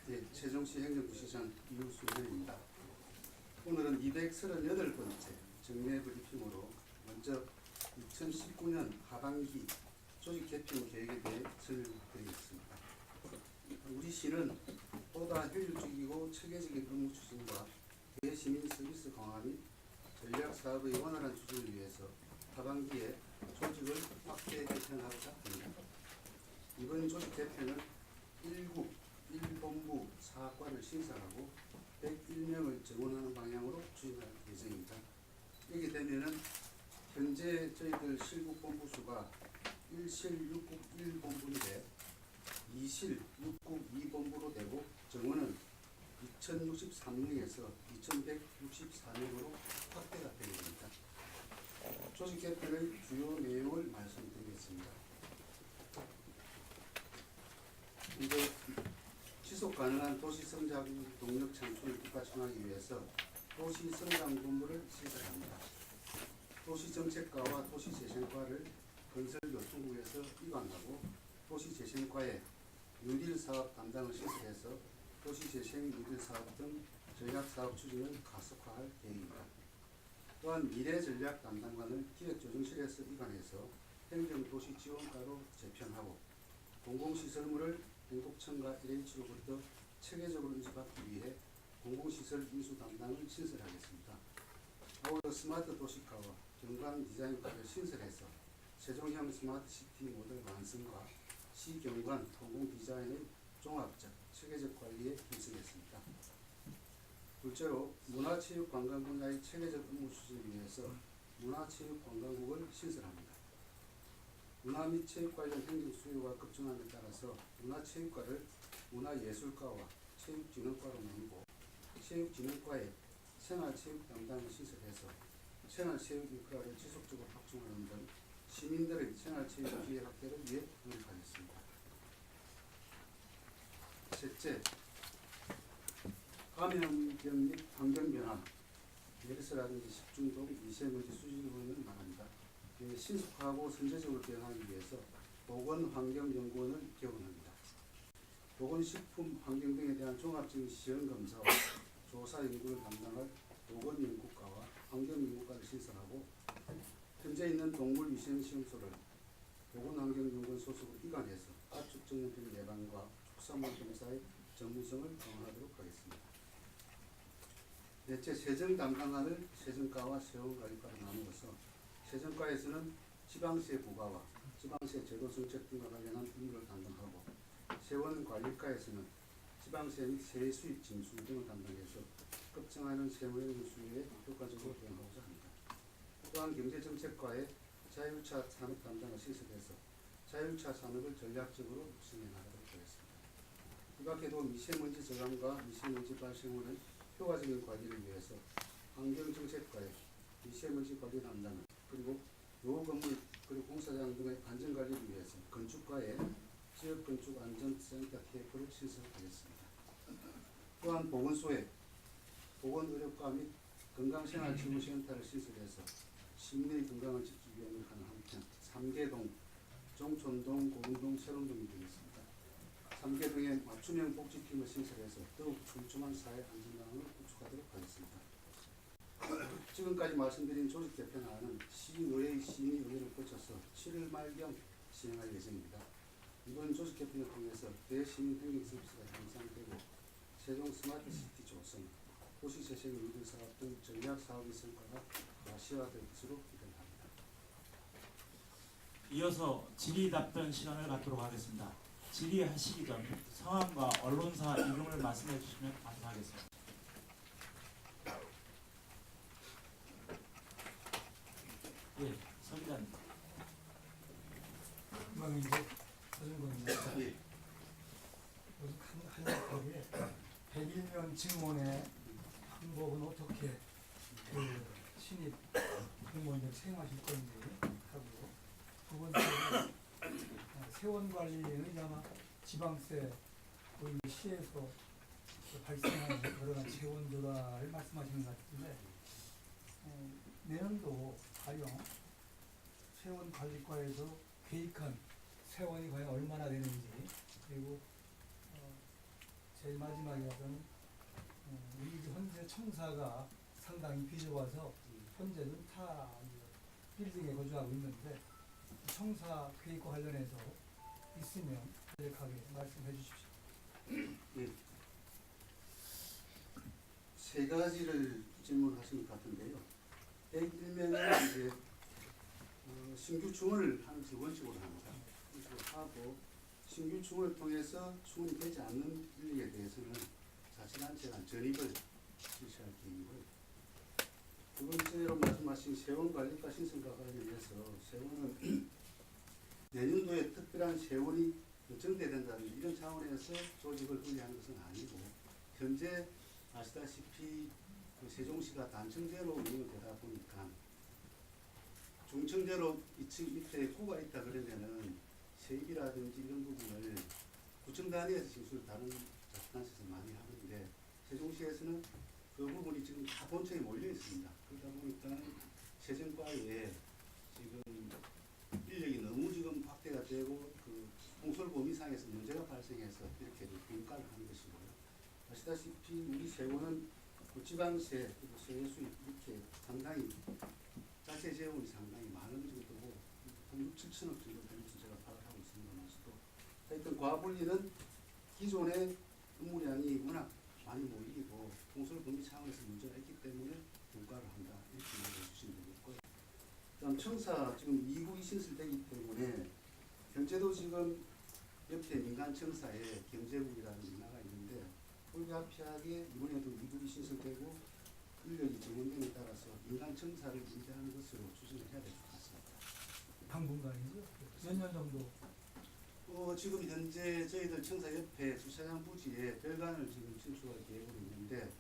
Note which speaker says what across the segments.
Speaker 1: 네, 세종시 행정부시장 이우수 의원입니다. 오늘은 238번째 정례 브리핑으로 먼저 2019년 하반기 조직 개편 계획에 대해 설명드리겠습니다. 우리 시는 보다 효율적이고 체계적인 업무 추진과 대시민 서비스 강화 및 전략 사업의 원활한 추진을 위해서 하반기에 조직을 확대 개편하고자 합니다. 이번 조직 개편은 1국 1본부 4과를 신설하고 101명을 정원하는 방향으로 추진할 예정입니다. 이렇게 되면은 현재 저희들 실국 본부 수가 1실 6국 1본부인데 2실 6국 2본부로 되고 정원은 2063명에서 2164명으로 확대가 되게 됩니다. 조직 개편의 주요 내용을 말씀드리겠습니다. 이제 지속 가능한 도시 성장 동력 창출을 뒷받침하기 위해서 도시 성장 본부를 신설합니다. 도시 정책과와 도시 재생과를 건설 교통국에서 이관하고 도시 재생과에 뉴딜 사업 담당을 신설해서 도시 재생 뉴딜 사업 등 전략 사업 추진을 가속화할 계획입니다. 또한 미래 전략 담당관을 기획조정실에서 이관해서 행정도시지원과로 재편하고 공공시설물을 행복청과 LH로부터 체계적으로 인수받기 위해 공공시설 인수 담당을 신설하겠습니다. 아울러 스마트 도시화와 경관 디자인과를 신설해서 세종형 스마트시티 모델 완성과 시경관 공공디자인의 종합적 체계적 관리에 힘쓰겠습니다. 둘째로 문화체육관광 분야의 체계적 업무 추진을 위해서 문화체육관광국을 신설합니다. 문화 및 체육 관련 행정 수요가 급증함에 따라서 문화체육과를 문화예술과와 체육진흥과로 나누고 체육진흥과에 생활체육 담당을 신설해서 생활체육 인프라를 지속적으로 확충하는 등 시민들의 생활체육 기회 확대를 위해 노력하겠습니다. 셋째, 감염병 및 환경변화, 메르스라든지 식중독, 미세먼지 수질오염을 말합니다. 신속하고 선제적으로 대응하기 위해서 보건환경연구원을 개원합니다. 보건식품, 환경 등에 대한 종합적인 시험검사와 조사 연구를 담당할 보건연구과와 환경연구과를 신설하고 현재 있는 동물위생시험소를 보건환경연구원 소속으로 이관해서 가축전염병 예방과 축산물 검사의 전문성을 강화하도록 하겠습니다. 넷째, 세정 담당관을 세정과와 세원관리과로 나누어서 세정과에서는 지방세 부과와 지방세 제도 정책 등과 관련한 업무를 담당하고 세원관리과에서는 지방세 및 세수입 징수 등을 담당해서 급증하는 세무행정 수요에 효과적으로 대응하고자 합니다. 또한 경제정책과에 자율차 산업 담당을 신설해서 자율차 산업을 전략적으로 육성해 나가도록 하겠습니다. 이 밖에도 미세먼지 저감과 미세먼지 발생원의 효과적인 관리를 위해서 환경정책과에 미세먼지 관리 담당을 그리고 노후건물 그리고 공사장 등의 안전관리를 위해서 건축과에 지역건축안전센터 TF를 신설하겠습니다. 또한 보건소에 보건의료과 및 건강생활지원센터를 신설해서 시민의 건강을 지키기 위해 노력하는 한편 3개동, 종촌동, 고운동, 세롱동이 되겠습니다. 3개동에 맞춤형 복지팀을 신설해서 더욱 촘촘한 사회 안전망을 구축하도록 하겠습니다. 지금까지 말씀드린 조직 개편안은 시의회의 심의 의결을 거쳐서 7월 말경 시행할 예정입니다. 이번 조직 개편을 통해서 대시민 행정 서비스가 향상되고 세종 스마트시티 조성, 도시재생 뉴딜 사업 등 전략 사업의 성과가 가시화될 것으로 기대합니다.
Speaker 2: 이어서 질의 답변 시간을 갖도록 하겠습니다. 질의하시기 전 성함과 언론사 이름을 말씀해 주시면 감사하겠습니다. 예, 서 기자님.
Speaker 3: 이제 서준건입니다.
Speaker 1: 예.
Speaker 3: 한약하게 101명 증원의 방법은 어떻게 신입 공무원들 채용하실 건지 하고 두 번째는 세원관리의 아마 지방세 우리 시에서 발생하는 여러 가지 세원 조달을 말씀하시는 것 같은데 내년도 과연 세원관리과에서 계획한 세원이 과연 얼마나 되는지 그리고 제일 마지막에서는 우리 현재 청사가 상당히 비좁아서 현재는 타 빌딩에 거주하고 있는데 청사 계획과 관련해서 있으면 간략하게 말씀해 주십시오.
Speaker 1: 예. 세 가지를 질문하신 것 같은데요. 일명은 이제 신규 충원을 하는 것을 원칙으로 합니다. 원칙으로 하고 신규 충원을 통해서 충원이 되지 않는 인력에 대해서는 자치단체가 전입을 실시할 계획이고요. 두 번째로 말씀하신 세원관리과 신설과 관련해서 세원은 내년도에 특별한 세원이 정대된다는 이런 차원에서 조직을 분리하는 것은 아니고 현재 아시다시피 그 세종시가 단층제로 운영되다 보니까 중층제로 2층 밑에 구가 있다 그러면은 세입이라든지 이런 부분을 구청 단위에서 징수를 다른 자치단체에서 많이 하는데 세종시에서는 그 부분이 지금 다 본청에 몰려 있습니다. 그러다 보니까 세정과에 지금 인력이 너무 지금 확대가 되고 그 공설 범위상에서 문제가 발생해서 이렇게 분과를 하는 것이고요. 아시다시피 우리 세원은 지방세 그리고 세외 수입 이렇게 상당히 자체 재원이 상당히 많은 정도고 6, 7천억 정도 되는 것을 제가 파악하고 있습니다만서도 하여튼 과분리는 기존의 업무량이 워낙 많이 모이고 공설 범위 차원에서 문제가 있기 때문에 분과를 한다 이렇게 이해해 주시면 되겠고요. 그다음 청사 지금 2구 신설되기 때문에 현재도 지금 옆에 민간청사에 경제국이라는 민화가 있는데 불가피하게 이번에도 2구이 신설되고 인력이 정원됨에 따라서 민간청사를 인대하는 것으로 추진을 해야 될 것 같습니다.
Speaker 3: 당분간이죠. 몇 년 정도?
Speaker 1: 지금 현재 저희들 청사 옆에 주차장 부지에 별관을 지금 신축할 계획으로 있는데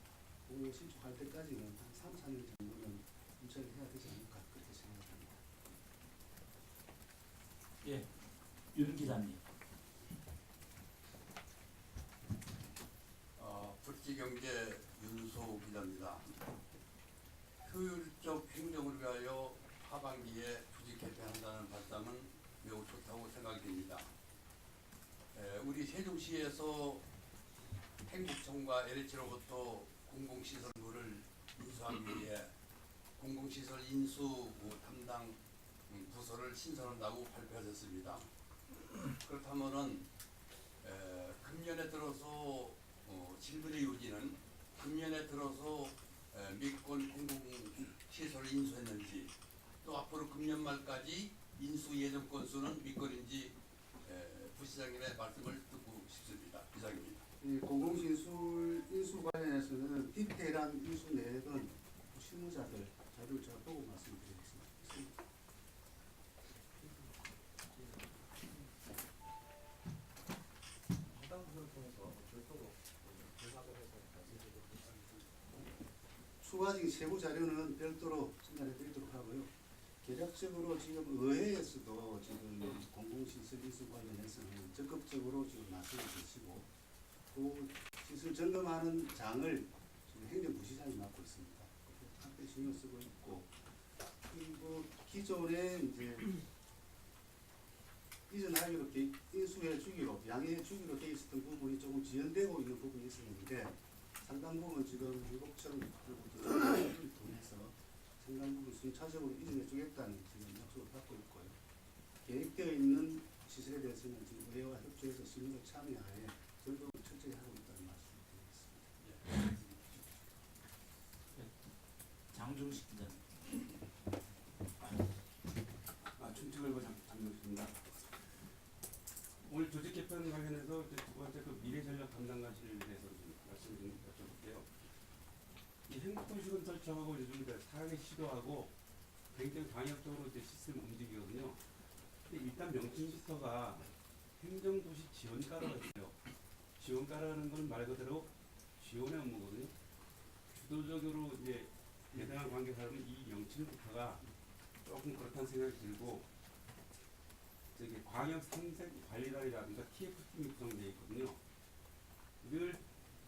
Speaker 1: 그 신축할 때까지는 한 3, 4년 정도는 운차를 해야 되지 않을까 그렇게 생각합니다.
Speaker 2: 예, 윤 기자님.
Speaker 4: 불지경제 윤소 기자입니다. 효율적 행정을 위하여 하반기에 조직 개편한다는 발상은 매우 좋다고 생각이 됩니다. 우리 세종시에서 행복청과 LH로부터 공공시설물을 인수하기 위해 공공시설 인수 담당 부서를 신설한다고 발표하셨습니다. 그렇다면은 금년에 들어서 질문의 요지는 금년에 들어서 몇 건 공공시설을 인수했는지 또 앞으로 금년 말까지 인수 예정 건수는 몇 건인지 부시장님의 말씀을 듣고 싶습니다. 이상입니다.
Speaker 1: 이 공공시설 인수 관련해서는 디테일한 인수 내역은 실무자들 자료를 제가 보고 말씀드리겠습니다.
Speaker 5: 해당 부분을 통해서 별도로 조사를 해서 말씀드리겠습니다.
Speaker 1: 추가적인 세부 자료는 별도로 전달해 드리도록 하고요. 개략적으로 지금 의회에서도 지금 공공시설 인수 관련해서는 적극적으로 지금 나서고 계시고 그 시설 점검하는 장을 지금 행정부시장이 맡고 있습니다. 함께 신경 쓰고 있고 그리고 기존에 이제 이전 하기로 인수해 주기로 양해 주기로 되어 있었던 부분이 조금 지연되고 있는 부분이 있었는데 상당 부분 지금 행복청 그리고 통해서 상당 부분 순차적으로 이전해 주겠다는 지금 약속을 받고 있고요. 계획되어 있는 시설에 대해서는 지금 의회와 협조해서 실무적 참여하에 점검을 철저히 하고 있다는 말씀을 드리겠습니다.
Speaker 2: 장중식 기자님.
Speaker 6: 충청을보 장경수입니다. 오늘 조직 개편 관련해서 이제 두 번째 그 미래전략 담당관실에 대해서 좀 말씀 좀 여쭤볼게요. 이 행복도시건 설정하고 요즘 이제 사회 시도하고 굉장히 강력적으로 이제 시스템 움직이거든요. 근데 일단 명칭부터가 행정도시 지원과라가 있어요. 지원과라는 건 말 그대로 지원의 업무거든요. 주도적으로 이제 해당한 관계사람은 이 명칭부터가 조금 그렇다는 생각이 들고 저기 광역 상생 관리단이라든가 TF팀이 구성되어 있거든요. 늘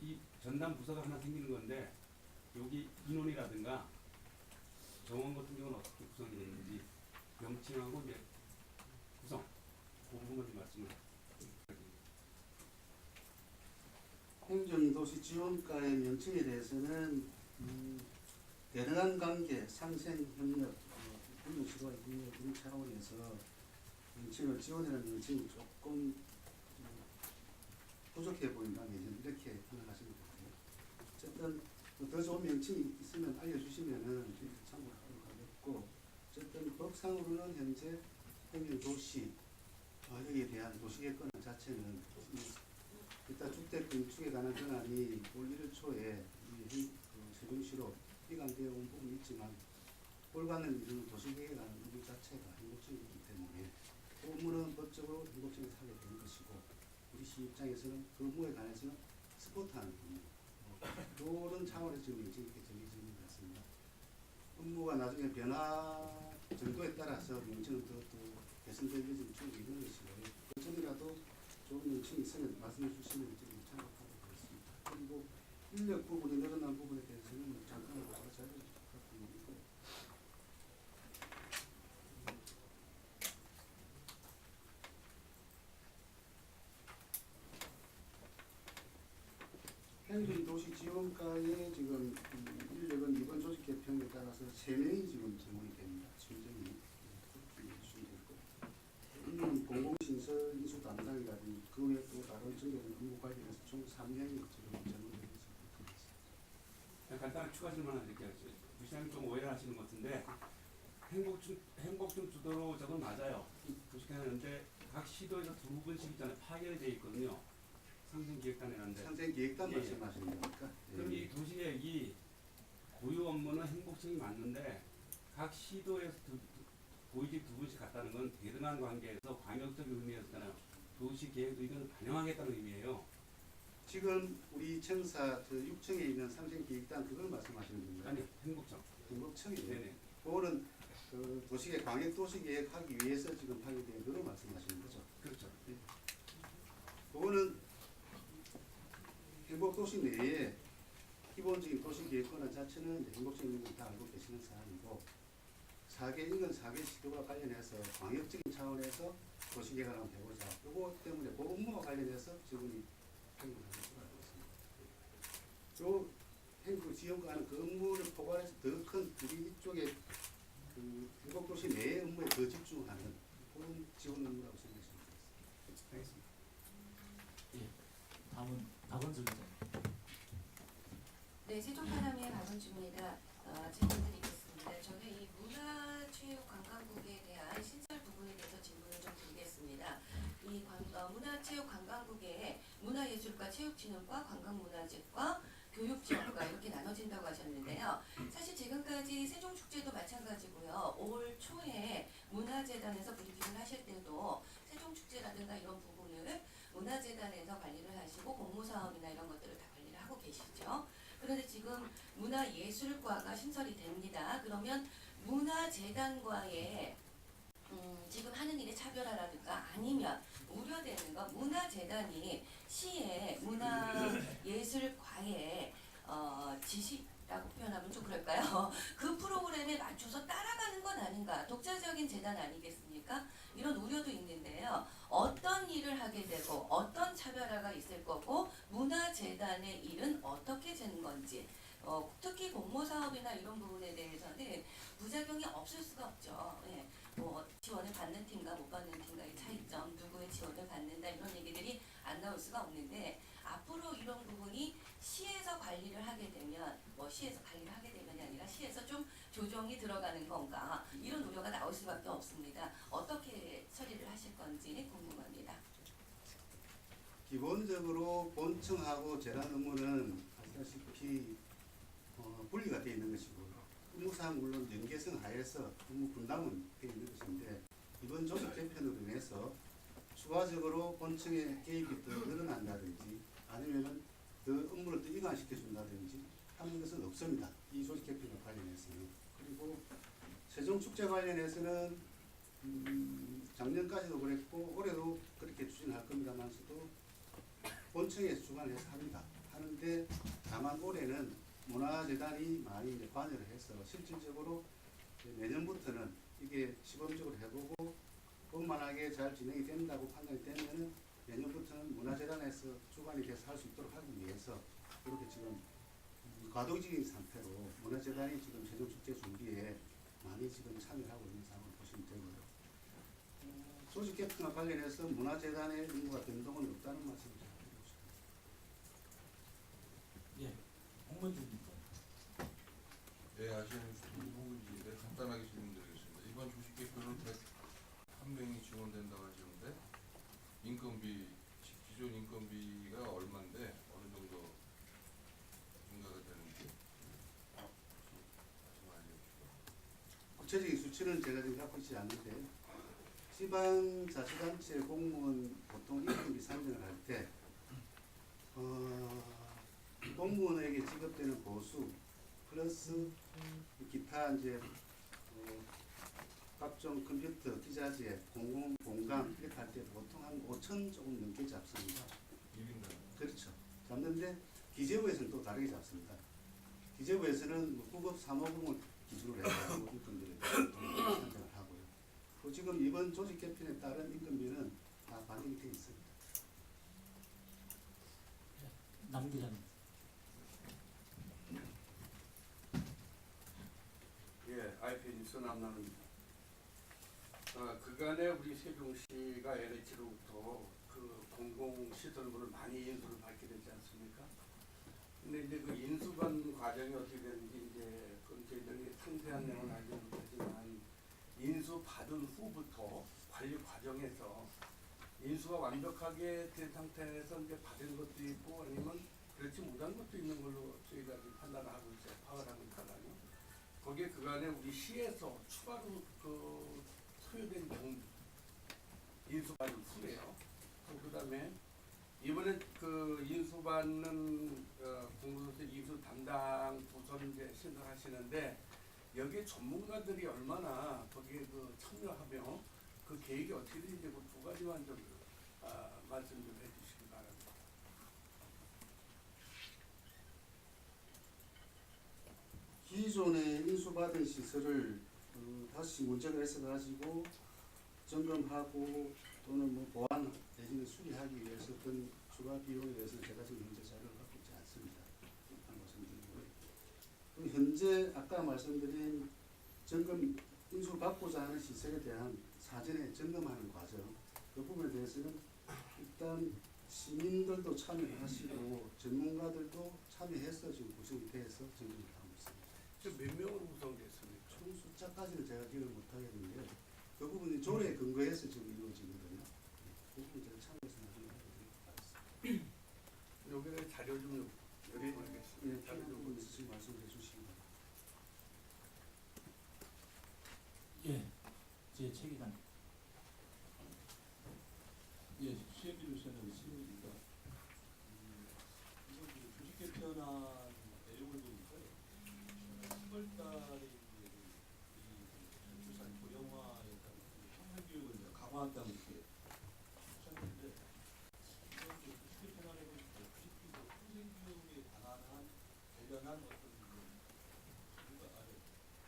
Speaker 6: 이 전담 부서가 하나 생기는 건데 여기 인원이라든가 정원 같은 경우는 어떻게 구성이 되는지 명칭하고 이제 구성 그 부분만 좀 말씀을
Speaker 1: 행정도시 지원과의 명칭에 대해서는 대등한 관계, 상생 협력, 분리시와 협력 이런 차원에서 명칭을 지원이라는 명칭이 조금 부족해 보인다 내지는 이렇게 생각하시면 되고요. 어쨌든 더 좋은 명칭이 있으면 알려주시면은 참고하도록 하겠고, 어쨌든 법상으로는 현재 행정도시 여기에 대한 도시계획 권한 자체는 일단 주택 건축에 관한 권한이 올 1월 초에 세종시로 이관되어 온 부분이 있지만 올바른 이런 도시계획에 관한 의무 자체가 행복청이기 때문에 그 업무는 법적으로 행복청에서 하게 되는 것이고, 우리 시 입장에서는 그 업무에 관해서는 스포트하는 업무 이런 차원에서 지금 명칭이 이렇게 정해져 있는 것 같습니다. 업무가 나중에 변화 정도에 따라서 명칭은 더 개선될 여지는 충분히 있는 것이고요. 어쩌더라도 좋은 명칭이 있으면 말씀해 주시면 좀 참고하도록 하겠습니다. 그리고 인력 부분이 늘어난 부분에 대해서는 잠깐 자료를 갖고 있고요. 행정도시지원과의 지금 인력은 이번 조직 개편에 따라서 3명이 지금 지원이 됩니다. 순전히 그렇게 준비됐고, 인력은 공공신설 인수 담당이라든지 그 외에 또 다른 전개된 업무 관련해서 총 3명이 지금 전원되어 있습니다.
Speaker 6: 간단한 추가 질문 하나 드릴게요. 부시장님 좀 오해를 하시는 것 같은데 행복중 주도로 저건 맞아요. 도시계획하는데 각 시도에서 2분씩 있잖아요. 파견이 돼 있거든요. 상생기획단이라는데.
Speaker 1: 상생기획단
Speaker 6: 예.
Speaker 1: 말씀하시는 겁니까?
Speaker 6: 그럼 이 도시계획이 고유 업무는 행복청이 맞는데 각 시도에서 고위직 2분씩 갔다는 건 대등한 관계에서 광역적 의미였잖아요. 도시계획 의견을 반영하겠다는 의미예요.
Speaker 1: 지금 우리 청사 6층에 있는 상생기획단 그걸 말씀하시는 건가요?
Speaker 6: 아니요, 행복청.
Speaker 1: 행복청이죠.
Speaker 6: 네네.
Speaker 1: 그거는 그 도시계획 광역도시계획 하기 위해서 지금 파견된 그걸 말씀하시는 거죠.
Speaker 6: 그렇죠.
Speaker 1: 그거는 행복도시 내에 기본적인 도시계획 권한 자체는 행복청이 다 알고 계시는 사안이고, 4개 인근 4개 시도와 관련해서 광역적인 차원에서 도시계획을 한번 해보자. 그거 때문에 그 업무와 관련해서 지금이 행동을 하는 것으로 알고 있습니다. 요 행정 지원과는 그 업무를 포괄해서 더 큰 우리 이쪽에 그 행복도시 내의 업무에 더 집중하는 그런 지원 업무라고 생각하시면 되겠습니다.
Speaker 6: 알겠습니다.
Speaker 2: 다음은 박원순 기자님.
Speaker 7: 네, 세종파남의 박은주입니다. 질문 드리겠습니다. 저는 이 문화체육관광국에 대한 신설 부분에 대해서 질문을 좀 드리겠습니다. 이 문화체육관광국에 문화예술과 체육진흥과 관광문화재과 교육지원과 이렇게 나눠진다고 하셨는데요. 사실 지금까지 세종축제도 마찬가지고요. 올 초에 문화재단에서 브리핑을 하실 때도 세종축제라든가 이런 부분을 문화재단에서 관리를 하시고 공모사업이나 이런 것들을 다 관리를 하고 계시죠. 그런데 지금 문화예술과가 신설이 됩니다. 그러면 문화재단과의 지금 하는 일의 차별화라든가 아니면 우려되는 거 문화재단이 시의 문화예술과의 지시라고 표현하면 좀 그럴까요? 그 프로그램에 맞춰서 따라가는 건 아닌가? 독자적인 재단 아니겠습니까? 이런 우려도 있는데요. 어떤 일을 하게 되고 어떤 차별화가 있을 거고 문화재단의 일은 어떻게 되는 건지 특히 공모사업이나 이런 부분에 대해서는 부작용이 없을 수가 없죠. 예. 뭐 지원을 받는 팀과 못 받는 팀과의 차이점, 누구의 지원을 받는다 이런 얘기들이 안 나올 수가 없는데 앞으로 이런 부분이 시에서 관리를 하게 되면 시에서 관리를 하게 되면이 아니라 시에서 좀 조정이 들어가는 건가 이런 우려가 나올 수밖에 없습니다. 어떻게 처리를 하실 건지 궁금합니다.
Speaker 1: 기본적으로 본청하고 재단 업무는 아시다시피 분리가 되어 있는 것이고, 업무상 물론 연계성 하에서 업무 분담은 되어 있는 것인데, 이번 조직 개편으로 인해서 추가적으로 본청의 개입이 더 늘어난다든지 아니면은 더 업무를 더 이관시켜 준다든지 하는 것은 없습니다. 이 조직 개편과 관련해서는. 그리고 세종축제 관련해서는 작년까지도 그랬고 올해도 그렇게 추진할 겁니다만서도 본청에서 주관해서 합니다. 하는데 다만 올해는 문화재단이 많이 이제 관여를 해서 실질적으로 내년부터는 이게 시범적으로 해보고 원만하게 잘 진행이 된다고 판단이 되면은 내년부터는 문화재단에서 주관이 돼서 할 수 있도록 하기 위해서 그렇게 지금 과도기적인 상태로 문화재단이 지금 세종축제 준비에 많이 지금 참여하고 있는 상황을 보시면 되고요. 조직 개편과 관련해서 문화재단의 임무가 변동은 없다는 말씀을 드리고 싶습니다.
Speaker 2: 예, 홍문주입니다.
Speaker 8: 네, 아시는 홍문지인데 간단하게 질문드리겠습니다. 이번 조직 개편은 101명이 지원된다고 하시는데 인건비, 기존 인건비가 얼마인데 어느 정도 증가가 되는지 말씀 알려주시고.
Speaker 1: 구체적인 수치는 제가 지금 갖고 있지 않는데 지방자치단체 공무원 보통 인건비 산정을 할 때 공무원에게 지급되는 보수 플러스 기타 이제 각종 컴퓨터, 기자재, 공감 이렇게 할 때 보통 한 5천 조금 넘게 잡습니다.
Speaker 8: 1인당.
Speaker 1: 그렇죠. 잡는데 기재부에서는 또 다르게 잡습니다. 기재부에서는 9급, 3호금을 기준으로 해서 인건비를 산정을 하고요. 또 지금 이번 조직 개편에 따른 인건비는 다 반영이 되어 있습니다.
Speaker 2: 남 기자님.
Speaker 4: 예, IP 뉴스 남나입니다. 그간에 우리 세종시가 LH로부터 그 공공시설물을 많이 인수를 받게 되지 않습니까? 근데 이제 그 인수받는 과정이 어떻게 되는지 이제 그건 저희들이 상세한 내용은 알지 못하지만 인수받은 후부터 관리 과정에서 인수가 완벽하게 된 상태에서 이제 받은 것도 있고 아니면 그렇지 못한 것도 있는 걸로 저희가 지금 판단을 하고 있어요. 파악을 하고 있거든요. 거기에 그간에 우리 시에서 추가로 그 소요된 경비 인수받은 후에요. 그다음에 이번에 그 인수받는 공무원서 인수 담당 부서를 이제 신설하시는데 여기에 전문가들이 얼마나 거기에 그 참여하며 그 계획이 어떻게 되는지 그 두 가지만 좀 말씀 좀 해주시기 바랍니다.
Speaker 1: 기존에 인수받은 시설을 다시 문제가 있어가지고 점검하고 또는 뭐 보완 내지는 수리하기 위해서 어떤 추가 비용에 대해서 제가 지금 현재 자료를 갖고 있지 않습니다. 말씀드리고요. 그럼 현재 아까 말씀드린 점검 인수받고자 하는 시설에 대한 사전에 점검하는 과정 그 부분에 대해서는 일단 시민들도 참여를 하시고 전문가들도 참여해서 지금 구성이 돼서 점검을 하고 있습니다.
Speaker 4: 지금 몇 명으로 구성됐습니까?
Speaker 1: 총 숫자까지는 제가 기억을 못하겠는데 그 부분이 조례에 근거해서 지금 이루어지거든요. 그 부분 제가 참고해서 나중에 하겠습니다.
Speaker 4: 여기에 자료 좀 요청하겠습니다.
Speaker 1: 예, 필요한 부분 있으시면 말씀해 주시기 바랍니다.
Speaker 2: 예, 제 책이단.
Speaker 9: 예, 시행비 조사는 시행입니다. 이거 조직 개편안 내용을 보니까요. 10월달에 이제 이 전투산 고령화에 따른 평생 교육을 이제 강화한다는 게 추천했는데 이건 조직 개편안에 보니까 평생 교육에 관련한 어떤 뭔가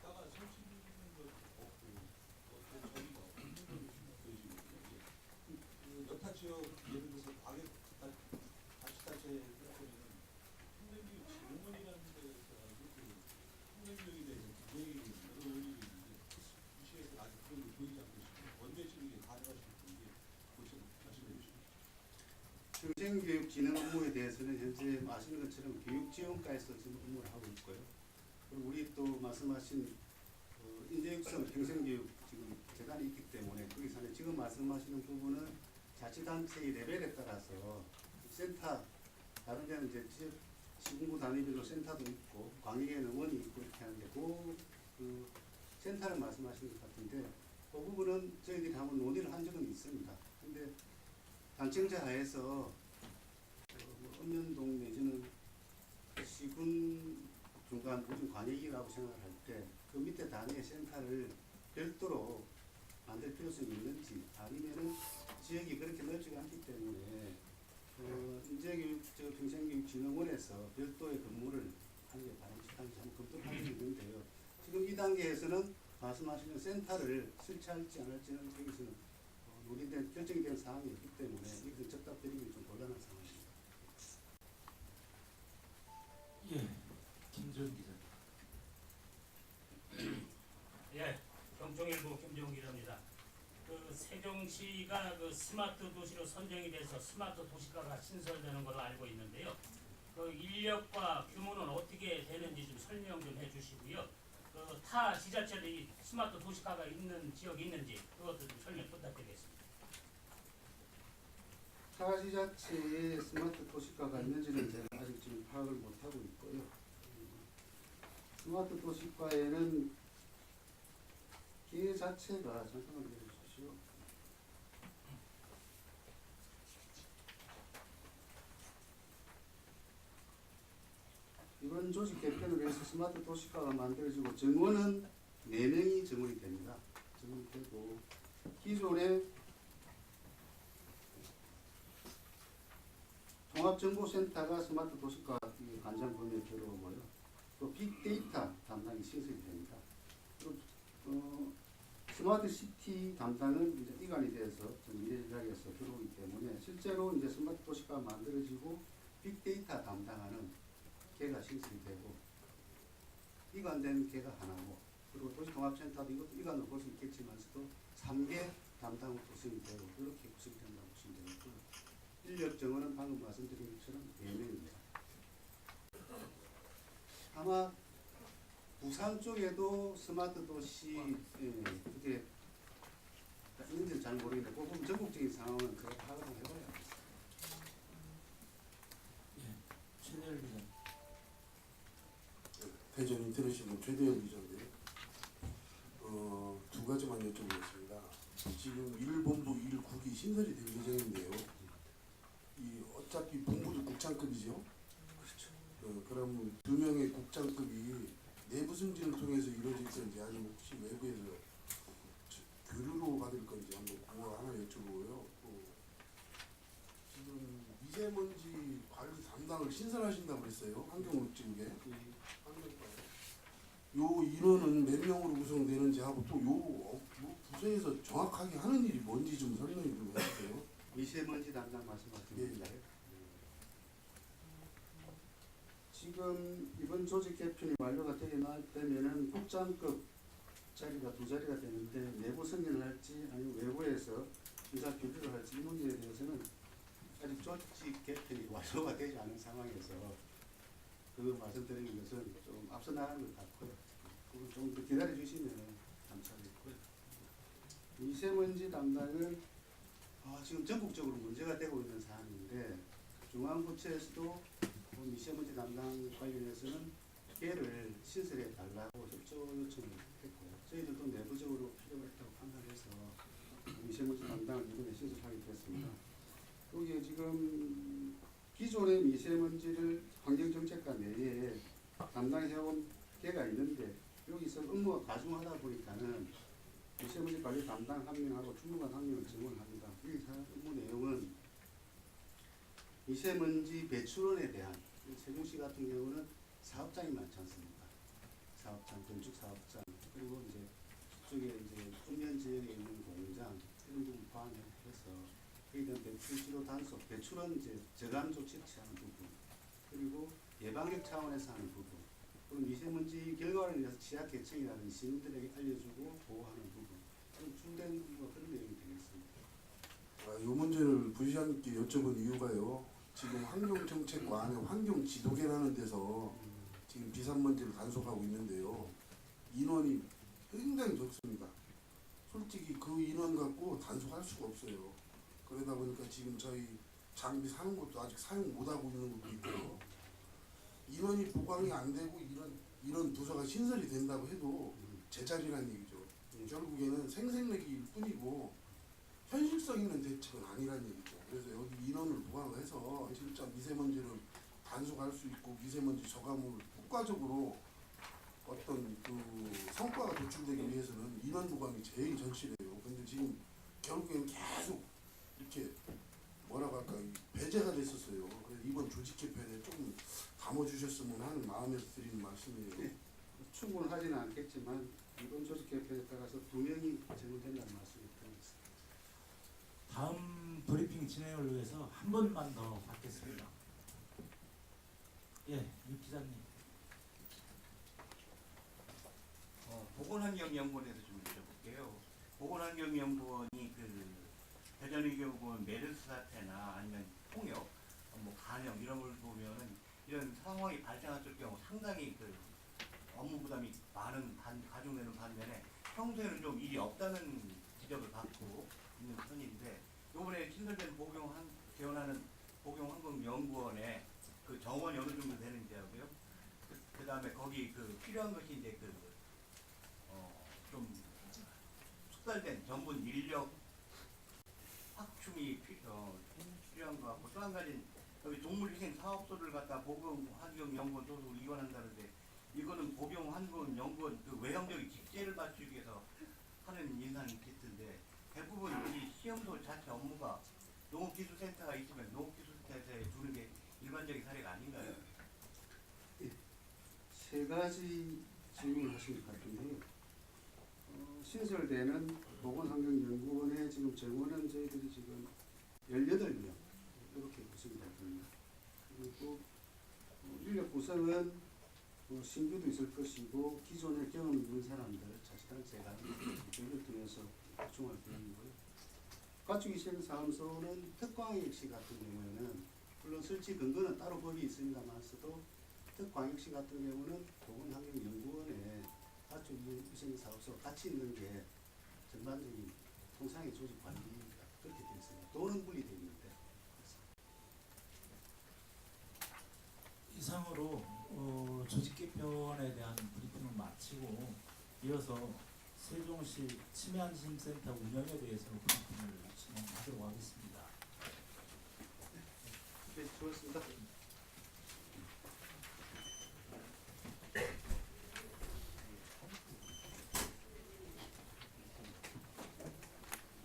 Speaker 9: 따가 설치되는 것도 없고 어떤 저기가 없는 걸로 보여지거든요. 여타 지역 예를 들어서 과격 자치단체에 보면은 평생교육 지원원이라는 데서 평생교육에 대해서 굉장히 여러 의견이 있는데 시에서 아직 그런 게 보이지 않고 있습니다. 언제쯤 이게 가능하실 건지 그것을 말씀해 주시죠.
Speaker 1: 평생교육 진흥 업무에 대해서는 현재 아시는 것처럼 교육지원과에서 지금 업무를 하고 있고요. 그리고 우리 또 말씀하신 인재육성 평생교육 지금 재단이 있기 때문에 거기서는 지금 말씀하시는 부분은 자치단체의 레벨에 따라서 센터 다른 데는 이제 지역 시군구 단위별로 센터도 있고 광역에는 원이 있고 이렇게 하는데 그 센터를 말씀하시는 것 같은데 그 부분은 저희들이 한번 논의를 한 적은 있습니다. 근데 단청자 하에서 뭐 읍면동 내지는 시군 중간 우리 관역이라고 생각을 할 때 그 밑에 단위의 센터를 별도로 만들 필요성이 있는지 아니면은 지역이 그렇게 넓지가 않기 때문에 인재교육, 평생교육진흥원에서 별도의 근무를 하는 게 바람직한지 한번 검토하고 있는데요. 지금 이 단계에서는 말씀하시는 센터를 설치할지 안 할지는 여기서는 논의된 결정이 된 사항이 없기 때문에 이것은 적답 드리기 좀 곤란한 상황입니다.
Speaker 2: 예, 김지원 기자.
Speaker 10: 예, 경종일보 김종 기자입니다. 그 세종시가 그 스마트 도시로 선정이 돼서 스마트 도시가가 신설되는 걸로 알고 있는데요. 그 인력과 규모는 어떻게 되는지 좀 설명 좀 해주시고요. 그 타 지자체들이 스마트 도시가가 있는 지역이 있는지 그것도 좀 설명 부탁드리겠습니다.
Speaker 1: 타 지자체에 스마트 도시가가 있는지는 제가 아직 지금 파악을 못하고 있고요. 스마트 도시가에는 기회 자체가 잠깐만 기다려주십시오. 이번 조직 개편을 위해서 스마트 도시가가 만들어지고 정원은 4명이 정원이 됩니다. 정원이 되고 기존에 종합정보센터가 스마트 도시가 관장 범위에 들어오고요. 또 빅데이터 담당이 신설이 됩니다. 또 스마트 시티 담당은 이제 이관이 돼서 미래전략에서 들어오기 때문에 실제로 이제 스마트 도시가 만들어지고 빅데이터 담당하는 개가 신설이 되고 이관된 개가 하나고 그리고 도시통합센터도 이것도 이관으로 볼 수 있겠지만서도 3개 담당으로 구성이 되고 이렇게 구성된다고 보시면 되겠고요. 인력 정원은 방금 말씀드린 것처럼 4명입니다. 아마 부산 쪽에도 스마트 도시 그게 있는지는 잘 모르겠는데 그 부분 전국적인 상황은 그거 파악을 한번 해봐야 합니다.
Speaker 2: 최대열 기자.
Speaker 11: 대전 인터내셔널 최대열 기자인데요. 두 가지만 여쭤보겠습니다. 지금 1본부 1국이 신설이 될 예정인데요. 이 어차피 본부도 국장급이죠. 그렇죠. 그럼 2명의 국장급이 내부 승진을 통해서 이루어질 건지 아니면 혹시 외부에서 교류로 받을 건지 한번 그거 하나 여쭤보고요. 지금 미세먼지 관리 담당을 신설하신다고 그랬어요. 환경복지국에. 요 인원은 몇 명으로 구성되는지 하고 또 요 부서에서 정확하게 하는 일이 뭔지 좀 설명해 좀 해주세요.
Speaker 1: 미세먼지 담당 말씀하시는 건가요? 지금 이번 조직 개편이 완료가 되면은 국장급 자리가 2자리가 되는데 내부 승인을 할지 아니면 외부에서 인사 교류를 할지 이 문제에 대해서는 아직 조직 개편이 완료가 되지 않은 상황에서 그 말씀드리는 것은 좀 앞서 나가는 것 같고요. 그걸 좀 더 기다려 주시면 감사하겠고요. 미세먼지 담당은 지금 전국적으로 문제가 되고 있는 사안인데 중앙부처에서도 미세먼지 담당 관련해서는 개를 신설해 달라고 협조 요청을 했고요. 저희들도 내부적으로 필요가 있다고 판단해서 미세먼지 담당을 이번에 신설하게 됐습니다. 여기에 지금 기존의 미세먼지를 환경정책과 내에 담당해온 개가 있는데 여기서 업무가 과중하다 보니까는 미세먼지 관리 담당 1명하고 주무관 1명을 증원합니다. 이 업무 내용은 미세먼지 배출원에 대한 세종시 같은 경우는 사업장이 많지 않습니까? 사업장, 건축 사업장, 그리고 이제 저쪽에 이제 읍면 지역에 있는 공장 이런 부분 포함해서 그에 대한 배출 지로 단속, 배출은 이제 저감 조치를 취하는 부분, 그리고 예방력 차원에서 하는 부분, 그리고 미세먼지 결과를 위해서 취약 계층이라든지 시민들에게 알려주고 보호하는 부분, 그런 주된 업무가 그런 내용이 되겠습니다.
Speaker 11: 이 문제를 부시장님께 여쭤본 이유가요. 지금 환경정책과 안에 환경지도계라는 데서 지금 비산먼지를 단속하고 있는데요. 인원이 굉장히 적습니다. 솔직히 그 인원 갖고 단속할 수가 없어요. 그러다 보니까 지금 저희 장비 사는 것도 아직 사용 못하고 있는 것도 있고요. 인원이 보강이 안 되고 이런 부서가 신설이 된다고 해도 제자리라는 얘기죠. 결국에는 생색내기일 뿐이고 현실성 있는 대책은 아니라는 얘기죠. 그래서 여기 인원을 보강해서 진짜 미세먼지를 단속할 수 있고 미세먼지 저감을 효과적으로 어떤 그 성과가 도출되기 위해서는 인원 보강이 제일 절실해요. 근데 지금 결국에는 계속 이렇게 뭐라고 할까 배제가 됐었어요. 그래서 이번 조직 개편에 조금 담아주셨으면 하는 마음에서 드리는 말씀이에요.
Speaker 1: 네, 충분하지는 않겠지만 이번 조직 개편에 따라서 2명이 제공된다는 말씀이 드리겠습니다.
Speaker 2: 다음 브리핑 진행을 위해서 한 번만 더 받겠습니다. 예, 유 기자님.
Speaker 12: 보건환경연구원에서 좀 여쭤볼게요. 보건환경연구원이 대전의교군 메르스 사태나 아니면 통역, 간염 이런 걸 보면은 이런 상황이 발생했을 경우 상당히 업무 부담이 가중되는 반면에 평소에는 좀 일이 없다는 지적을 받고 있는 편인데 이번에 신설된 개원하는 보건환경연구원에 그 정원이 어느 정도 되는지 하고요. 그 다음에 거기 필요한 것이 이제 좀 숙달된 전문 인력 확충이 필요한 것 같고 또 한 가지는 여기 동물위생 사업소를 갖다 보건환경연구원 소속으로 이관한다는데 이거는 보건환경연구원 외형적인 직제를 맞추기 위해서 하는 인상이 있던데 대부분 이 시험소 자체 업무가 농업기술센터가 있으면 농업기술센터에 두는 게 일반적인 사례가 아닌가요?
Speaker 1: 세 가지 질문을 하신 것 같은데요. 신설되는 보건환경연구원의 지금 정원은 저희들이 지금 18명 이렇게 구성이 됐습니다. 그리고 인력 구성은 신규도 있을 것이고 기존에 경험 있는 사람들 자치단체가 이를 통해서 확충할 계획이고요. 가축위생사무소는 특광역시 같은 경우에는 물론 설치 근거는 따로 법이 있습니다만서도 특광역시 같은 경우는 보건환경연구원에 가축위생사업소가 같이 있는 게 전반적인 통상의 조직 관리가 그렇게 되어 있습니다. 돈은 분리되어 있는데.
Speaker 2: 이상으로 조직 개편에 대한 브리핑을 마치고 이어서 세종시 치매안심센터 운영에 대해서 브리핑을 진행하도록 하겠습니다.
Speaker 1: 네, 수고하셨습니다.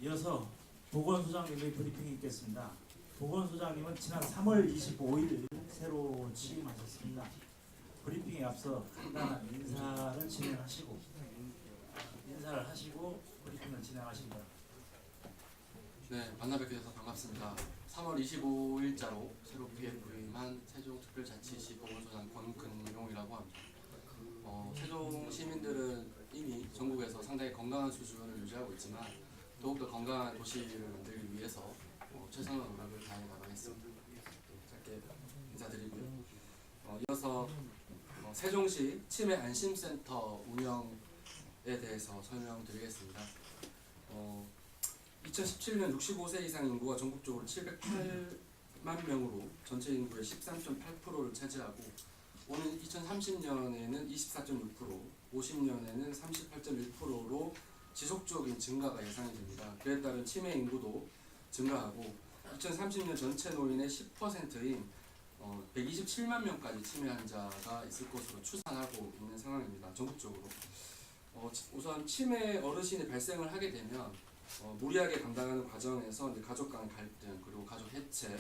Speaker 2: 이어서 보건소장님의 브리핑이 있겠습니다. 보건소장님은 지난 3월 25일 새로 취임하셨습니다. 브리핑에 앞서 간단한 인사를 하시고 브리핑을 진행하십니다.
Speaker 5: 네, 만나뵙게 돼서 반갑습니다. 3월 25일자로 새롭게 부임한 세종특별자치시 보건소장 권근용이라고 합니다. 세종 시민들은 이미 전국에서 상당히 건강한 수준을 유지하고 있지만 더욱더 건강한 도시를 만들기 위해서 최선의 노력을 다해 나가겠습니다. 짧게 인사드리고요. 이어서 세종시 치매안심센터 운영에 대해서 설명드리겠습니다. 2017년 65세 이상 인구가 전국적으로 708만 명으로 전체 인구의 13.8%를 차지하고 오는 2030년에는 24.6%, 50년에는 38.1%로 지속적인 증가가 예상이 됩니다. 그에 따른 치매 인구도 증가하고 2030년 전체 노인의 10%인 127만 명까지 치매 환자가 있을 것으로 추산하고 있는 상황입니다. 전국적으로. 우선 치매 어르신이 발생을 하게 되면 무리하게 감당하는 과정에서 이제 가족 간 갈등 그리고 가족 해체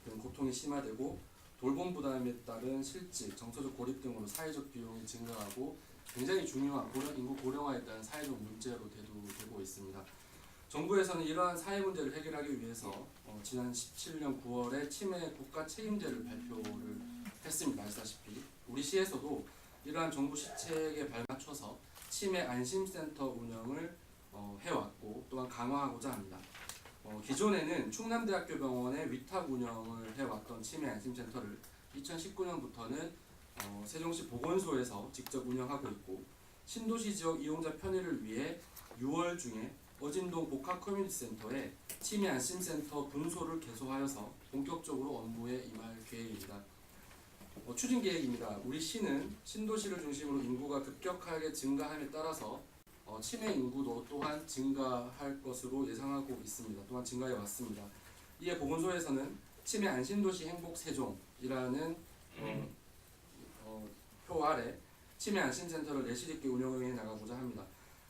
Speaker 5: 등 고통이 심화되고 돌봄 부담에 따른 실직, 정서적 고립 등으로 사회적 비용이 증가하고 굉장히 중요한 인구 고령화에 따른 사회적 문제로 대두되고 있습니다. 정부에서는 이러한 사회 문제를 해결하기 위해서 지난 17년 9월에 치매 국가 책임제를 발표를 했습니다. 아시다시피 우리 시에서도 이러한 정부 시책에 발맞춰서 치매 안심센터 운영을 해왔고 또한 강화하고자 합니다. 기존에는 충남대학교 병원의 위탁 운영을 해왔던 치매 안심센터를 2019년부터는 세종시 보건소에서 직접 운영하고 있고 신도시 지역 이용자 편의를 위해 6월 중에 어진동 복합 커뮤니티센터에 치매 안심센터 분소를 개소하여서 본격적으로 업무에 임할 계획입니다. 추진 계획입니다. 우리 시는 신도시를 중심으로 인구가 급격하게 증가함에 따라서 치매 인구도 또한 증가할 것으로 예상하고 있습니다. 또한 증가해 왔습니다. 이에 보건소에서는 치매 안심도시 행복세종이라는 표 아래 치매 안심센터를 내실 있게 운영해 나가고자 합니다.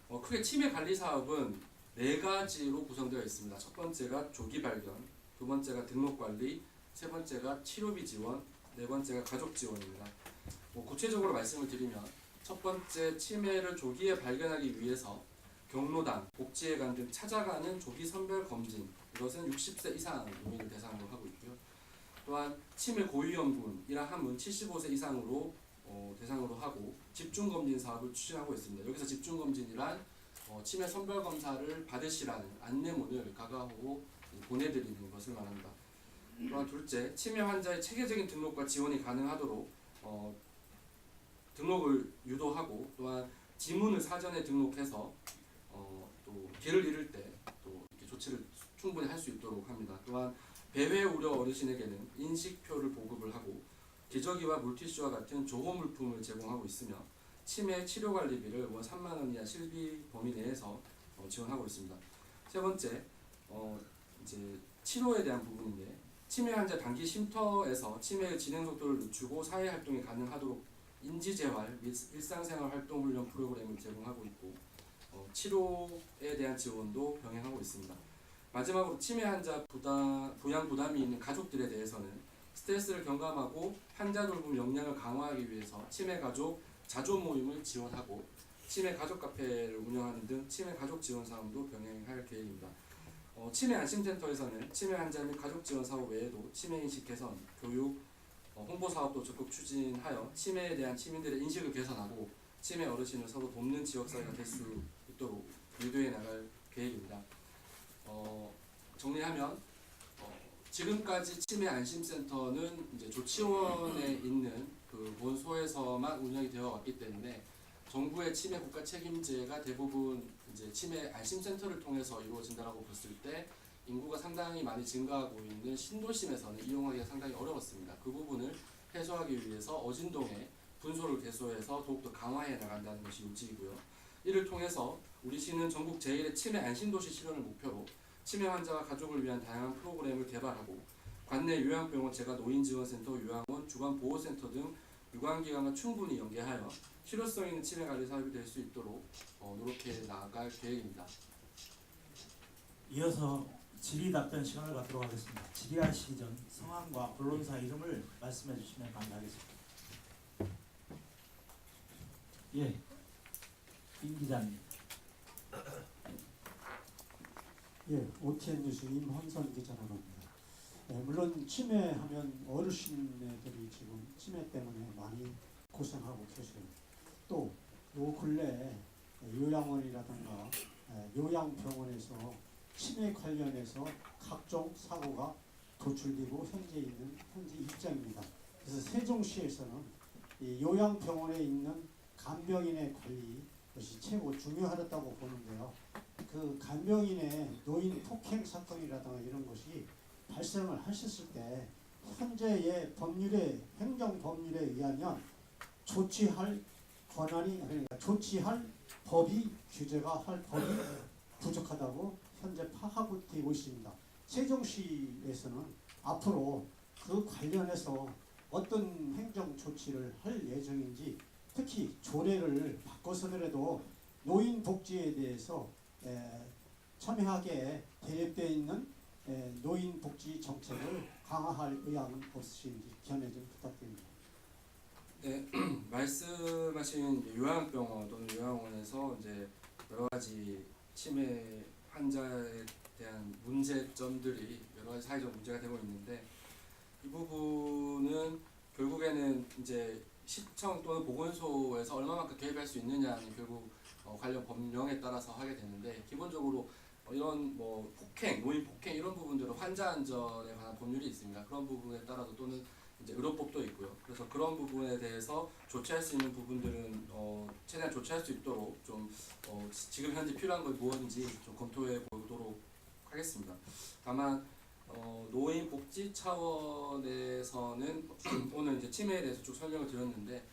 Speaker 5: 크게 치매 관리 사업은 4가지로 구성되어 있습니다. 첫 번째가 조기 발견, 두 번째가 등록 관리, 세 번째가 치료비 지원, 네 번째가 가족 지원입니다. 구체적으로 말씀을 드리면 첫 번째 치매를 조기에 발견하기 위해서 경로당, 복지회관 등 찾아가는 조기 선별 검진 이것은 60세 이상 노인을 대상으로 하고 있고요. 또한 치매 고위험군이라 함은 75세 이상으로 대상으로 하고 집중검진 사업을 추진하고 있습니다. 여기서 집중검진이란 치매 선별검사를 받으시라는 안내문을 가가호 보내드리는 것을 말합니다. 또한 둘째, 치매 환자의 체계적인 등록과 지원이 가능하도록 등록을 유도하고 또한 지문을 사전에 등록해서 또 길을 잃을 때 또 이렇게 조치를 충분히 할 수 있도록 합니다. 또한 배회 우려 어르신에게는 인식표를 보급을 하고 기저귀와 물티슈와 같은 조호 물품을 제공하고 있으며 치매 치료 관리비를 월 3만 원 이하 실비 범위 내에서 지원하고 있습니다. 세 번째, 이제 치료에 대한 부분인데 치매 환자 단기 쉼터에서 치매의 진행 속도를 늦추고 사회 활동이 가능하도록 인지재활 및 일상생활 활동 훈련 프로그램을 제공하고 있고 치료에 대한 지원도 병행하고 있습니다. 마지막으로 치매 환자 부양 부담이 있는 가족들에 대해서는 스트레스를 경감하고 환자 돌봄 역량을 강화하기 위해서 치매 가족 자조 모임을 지원하고 치매 가족 카페를 운영하는 등 치매 가족 지원 사업도 병행할 계획입니다. 치매 안심센터에서는 치매 환자 및 가족 지원 사업 외에도 치매 인식 개선, 교육, 홍보 사업도 적극 추진하여 치매에 대한 시민들의 인식을 개선하고 치매 어르신을 서로 돕는 지역사회가 될 수 있도록 유도해 나갈 계획입니다. 정리하면 지금까지 치매 안심센터는 이제 조치원에 있는 그 본소에서만 운영이 되어 왔기 때문에 정부의 치매 국가 책임제가 대부분 이제 치매 안심센터를 통해서 이루어진다라고 봤을 때 인구가 상당히 많이 증가하고 있는 신도심에서는 이용하기가 상당히 어려웠습니다. 그 부분을 해소하기 위해서 어진동에 분소를 개소해서 더욱더 강화해 나간다는 것이 요지이고요. 이를 통해서 우리 시는 전국 제1의 치매 안심도시 실현을 목표로 치매 환자와 가족을 위한 다양한 프로그램을 개발하고 관내 요양병원, 재가 노인지원센터, 요양원, 주간보호센터 등 유관기관과 충분히 연계하여 실효성 있는 치매 관리 사업이 될 수 있도록 노력해 나갈 계획입니다.
Speaker 2: 이어서 질의 답변 시간을 갖도록 하겠습니다. 질의하시기 전 성함과 언론사 이름을 말씀해 주시면 감사하겠습니다. 예, 김 기자님.
Speaker 13: 예, OTN 뉴스 임헌선 기자라고 합니다. 물론 치매하면 어르신들이 지금 치매 때문에 많이 고생하고 계세요. 또 요 근래 요양원이라든가 요양병원에서 치매 관련해서 각종 사고가 도출되고 현재 입장입니다. 그래서 세종시에서는 이 요양병원에 있는 간병인의 관리 것이 최고 중요하다고 보는데요. 그 간병인의 노인 폭행 사건이라든가 이런 것이 발생을 하셨을 때 현재의 법률에 행정 법률에 의하면 조치할 권한이 그러니까 조치할 법이 규제가 할 법이 부족하다고 현재 파악하고 되고 있습니다. 세종시에서는 앞으로 그 관련해서 어떤 행정 조치를 할 예정인지 특히 조례를 바꿔서더라도 노인 복지에 대해서 첨예하게 대립되어 있는 노인 복지 정책을 강화할 의향은 없으신지 견해 좀 부탁드립니다.
Speaker 5: 네, 말씀하신 요양병원 또는 요양원에서 이제 여러 가지 치매 환자에 대한 문제점들이 여러 가지 사회적 문제가 되고 있는데 이 부분은 결국에는 이제 시청 또는 보건소에서 얼마만큼 개입할 수 있느냐는 결국 관련 법령에 따라서 하게 되는데 기본적으로 이런 뭐 폭행, 노인 폭행 이런 부분들은 환자 안전에 관한 법률이 있습니다. 그런 부분에 따라서 또는 이제 의료법도 있고요. 그래서 그런 부분에 대해서 조치할 수 있는 부분들은 최대한 조치할 수 있도록 좀 지금 현재 필요한 걸 무엇인지 좀 검토해 보도록 하겠습니다. 다만 노인 복지 차원에서는 오늘 이제 치매에 대해서 쭉 설명을 드렸는데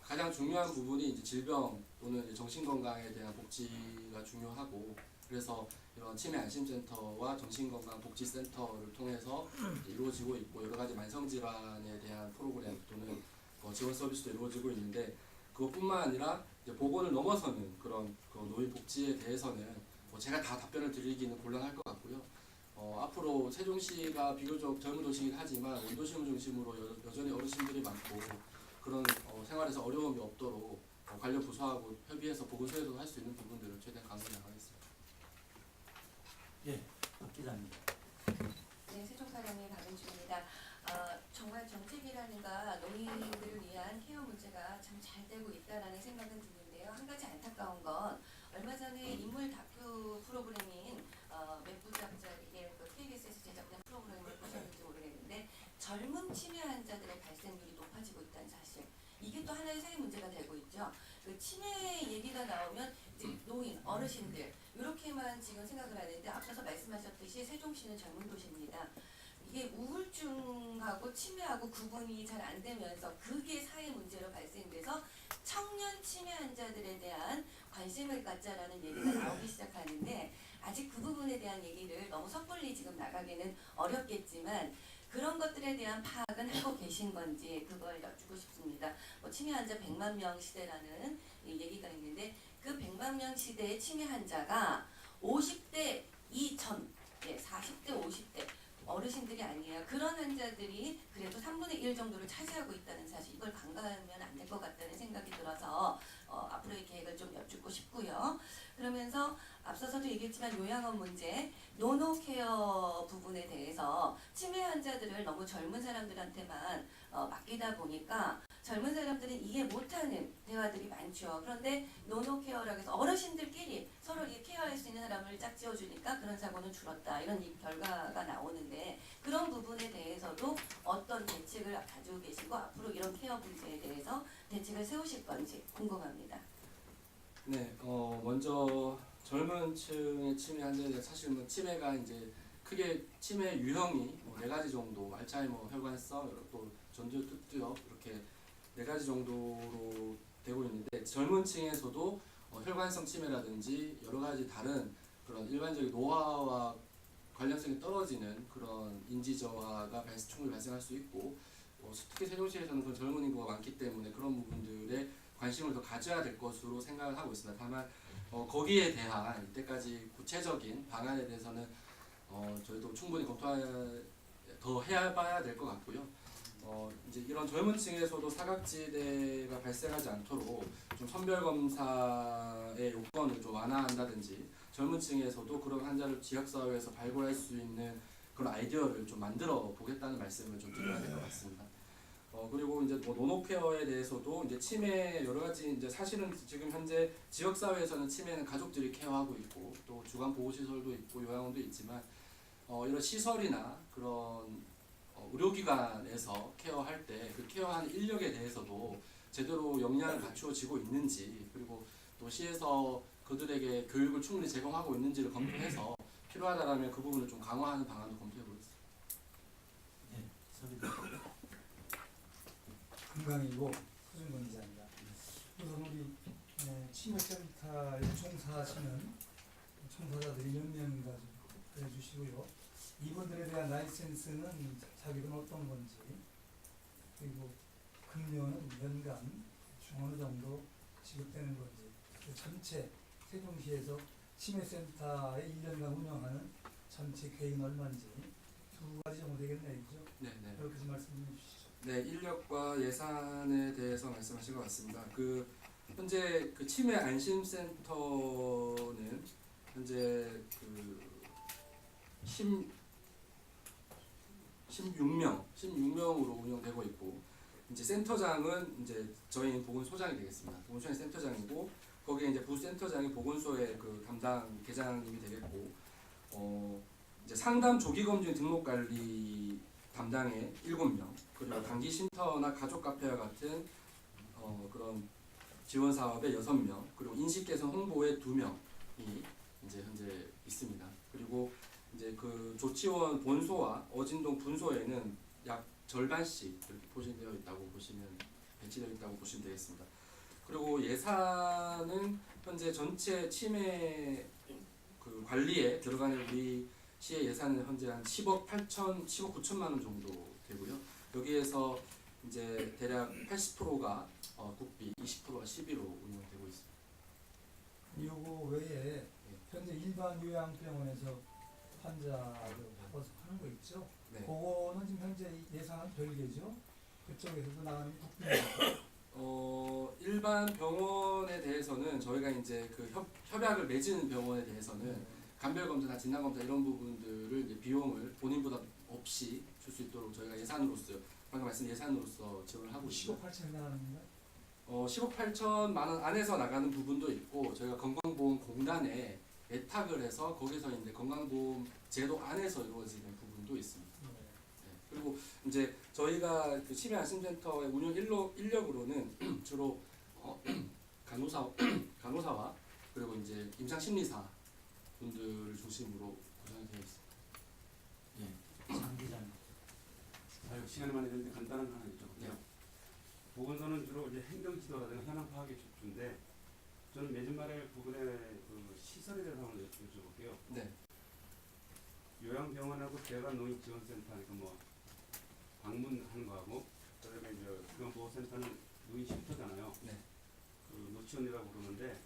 Speaker 5: 가장 중요한 부분이 이제 질병 또는 이제 정신건강에 대한 복지가 중요하고 그래서 이런 치매 안심센터와 정신건강복지센터를 통해서 이루어지고 있고 여러 가지 만성질환에 대한 프로그램 또는 지원 서비스도 이루어지고 있는데 그것뿐만 아니라 이제 보건을 넘어서는 그런 노인 복지에 대해서는 제가 다 답변을 드리기는 곤란할 것 같고요. 앞으로 세종시가 비교적 젊은 도시이긴 하지만 원도심을 중심으로 여전히 어르신들이 많고 그런 생활에서 어려움이 없도록 관련 부서하고 협의해서 보건소에도 할 수 있는 부분들을 최대한 강화해 나가겠습니다.
Speaker 2: 박 기자입니다.
Speaker 7: 네, 세종사령의 박은주입니다. 정말 정책이라든가 노인들을 위한 케어 문제가 참 잘 되고 있다라는 생각은 드는데요. 한 가지 안타까운 건 얼마 전에 인물 다큐 프로그램인 몇 부작짜리의 그 KBS에서 제작된 프로그램을 보셨는지 모르겠는데 젊은 치매 환자들의 발생률이 높아지고 있다는 사실. 이게 또 하나의 사회 문제가 되고 있죠. 그 치매 얘기가 나오면 이제 노인, 어르신들 이렇게만 지금 생각을 하는데 앞서서 말씀하셨듯이 세종시는 젊은 도시입니다. 이게 우울증하고 치매하고 구분이 잘 안 되면서 그게 사회 문제로 발생돼서 청년 치매 환자들에 대한 관심을 갖자라는 얘기가 나오기 시작하는데 아직 그 부분에 대한 얘기를 너무 섣불리 지금 나가기는 어렵겠지만 그런 것들에 대한 파악은 하고 계신 건지 그걸 여쭙고 싶습니다. 치매 환자 100만 명 시대라는 얘기가 있는데 그 100만 명 시대의 치매 환자가 50대 이전, 40대, 50대 어르신들이 아니에요. 그런 환자들이 그래도 3분의 1 정도를 차지하고 있다는 사실, 이걸 간과하면 안 될 것 같다는 생각이 들어서 앞으로의 계획을 좀 여쭙고 싶고요. 그러면서 앞서서도 얘기했지만 요양원 문제, 노노케어 부분에 대해서 치매 환자들을 너무 젊은 사람들한테만 맡기다 보니까 젊은 사람들은 이해 못하는 대화들이 많죠. 그런데 노노케어라고 해서 어르신들끼리 서로 케어할 수 있는 사람을 짝지어주니까 그런 사고는 줄었다. 이런 결과가 나오는데 그런 부분에 대해서도 어떤 대책을 가지고 계시고 앞으로 이런 케어 문제에 대해서 대책을 세우실 건지 궁금합니다.
Speaker 5: 네, 먼저 젊은 층의 치매 환자들 사실 뭐 치매가 이제 크게 치매 유형이 4가지 정도, 알츠하이머, 혈관성, 또 전두엽 이렇게 4가지 정도로 되고 있는데 젊은 층에서도 혈관성 치매라든지 여러 가지 다른 그런 일반적인 노화와 관련성이 떨어지는 그런 인지 저하가 충분히 발생할 수 있고 특히 세종시에서는 그런 젊은 인구가 많기 때문에 그런 부분들에 관심을 더 가져야 될 것으로 생각을 하고 있습니다. 다만 거기에 대한 이때까지 구체적인 방안에 대해서는 저희도 충분히 더 해봐야 될 것 같고요. 이제 이런 젊은 층에서도 사각지대가 발생하지 않도록 좀 선별 검사의 요건을 좀 완화한다든지 젊은 층에서도 그런 환자를 지역사회에서 발굴할 수 있는 그런 아이디어를 좀 만들어 보겠다는 말씀을 좀 드려야 될 것 같습니다. 그리고 이제 노노케어에 대해서도 이제 치매 여러 가지 이제 사실은 지금 현재 지역 사회에서는 치매는 가족들이 케어하고 있고 또 주간 보호 시설도 있고 요양원도 있지만 이런 시설이나 그런 의료기관에서 케어할 때 그 케어하는 인력에 대해서도 제대로 역량을 갖추어지고 있는지 그리고 또 시에서 그들에게 교육을 충분히 제공하고 있는지를 검토해서 필요하다면 그 부분을 좀 강화하는 방안도 검토해 보겠습니다.
Speaker 2: 네, 서비스.
Speaker 3: 금강이고 서준권 기자입니다. 우선 우리 치매센터에 종사하시는 종사자들이 몇 명인가 좀 해주시고요. 이분들에 대한 라이센스는 자격은 어떤 건지, 그리고 급료는 연간 어느 정도 지급되는 건지, 전체 세종시에서 치매센터의 1년간 운영하는 전체 계획은 얼마인지 2가지 정도 되겠네요, 그죠?
Speaker 5: 네.
Speaker 3: 그렇게 좀 말씀해 주시죠.
Speaker 5: 네, 인력과 예산에 대해서 말씀하신 것 같습니다. 현재 그 치매 안심센터는 현재 16명으로 운영되고 있고 이제 센터장은 이제 저희 보건소장이 되겠습니다. 보건소장이 센터장이고 거기에 이제 부센터장이 보건소의 그 담당 계장님이 되겠고 이제 상담 조기 검진 등록 관리 담당에 7명, 그리고 단기 쉼터나 가족 카페와 같은 그런 지원 사업에 6명, 그리고 인식 개선 홍보에 2명이 이제 현재 있습니다. 그리고 이제 그 조치원 본소와 어진동 분소에는 약 절반씩 이렇게 배치되어 있다고 보시면 되겠습니다. 그리고 예산은 현재 전체 치매 그 관리에 들어가는 우리 시의 예산은 현재 한 10억 9천만 원 정도 되고요. 여기에서 이제 대략 80%가 국비, 20%가 시비로 운영되고 있습니다.
Speaker 3: 요거 외에 현재 일반 요양병원에서 환자를 받아서 하는 거 있죠?
Speaker 5: 네.
Speaker 3: 그거는 지금 현재 예산은 별개죠? 그쪽에서도 나가는 국비입니다.
Speaker 5: 일반 병원에 대해서는 저희가 이제 그 협약을 맺은 병원에 대해서는 감별 검사나 진단 검사 이런 부분들을 이제 비용을 본인 부담 없이 줄 수 있도록 저희가 예산으로서 방금 말씀 예산으로서 지원을 하고 있습니다.
Speaker 3: 15, 8천이 나가는가?
Speaker 5: 15억 8천만 원 안에서 나가는 부분도 있고 저희가 건강보험공단에 예탁을 해서 거기서 이제 건강보험 제도 안에서 이루어지는 부분도 있습니다. 네. 그리고 이제 저희가 그 치매안심센터의 운영 인력으로는 주로 간호사와 그리고 이제 임상심리사 분들을 중심으로 구성이 되어 있습니다.
Speaker 2: 장 기자님.
Speaker 6: 아유, 시간이 많이 되는데 간단한 거 하나 여쭤볼게요.
Speaker 5: 네.
Speaker 6: 보건소는 주로 이제 행정지도라든가 현황 파악에 집중인데 저는 매주 말에 부분의 그 시설에 대해서 한번 여쭤볼게요.
Speaker 5: 네.
Speaker 6: 요양병원하고 대관노인지원센터 하니까 뭐 방문하는 거하고 그다음에 이제 병보호센터는 노인 쉼터잖아요.
Speaker 5: 네.
Speaker 6: 그 노치원이라고 부르는데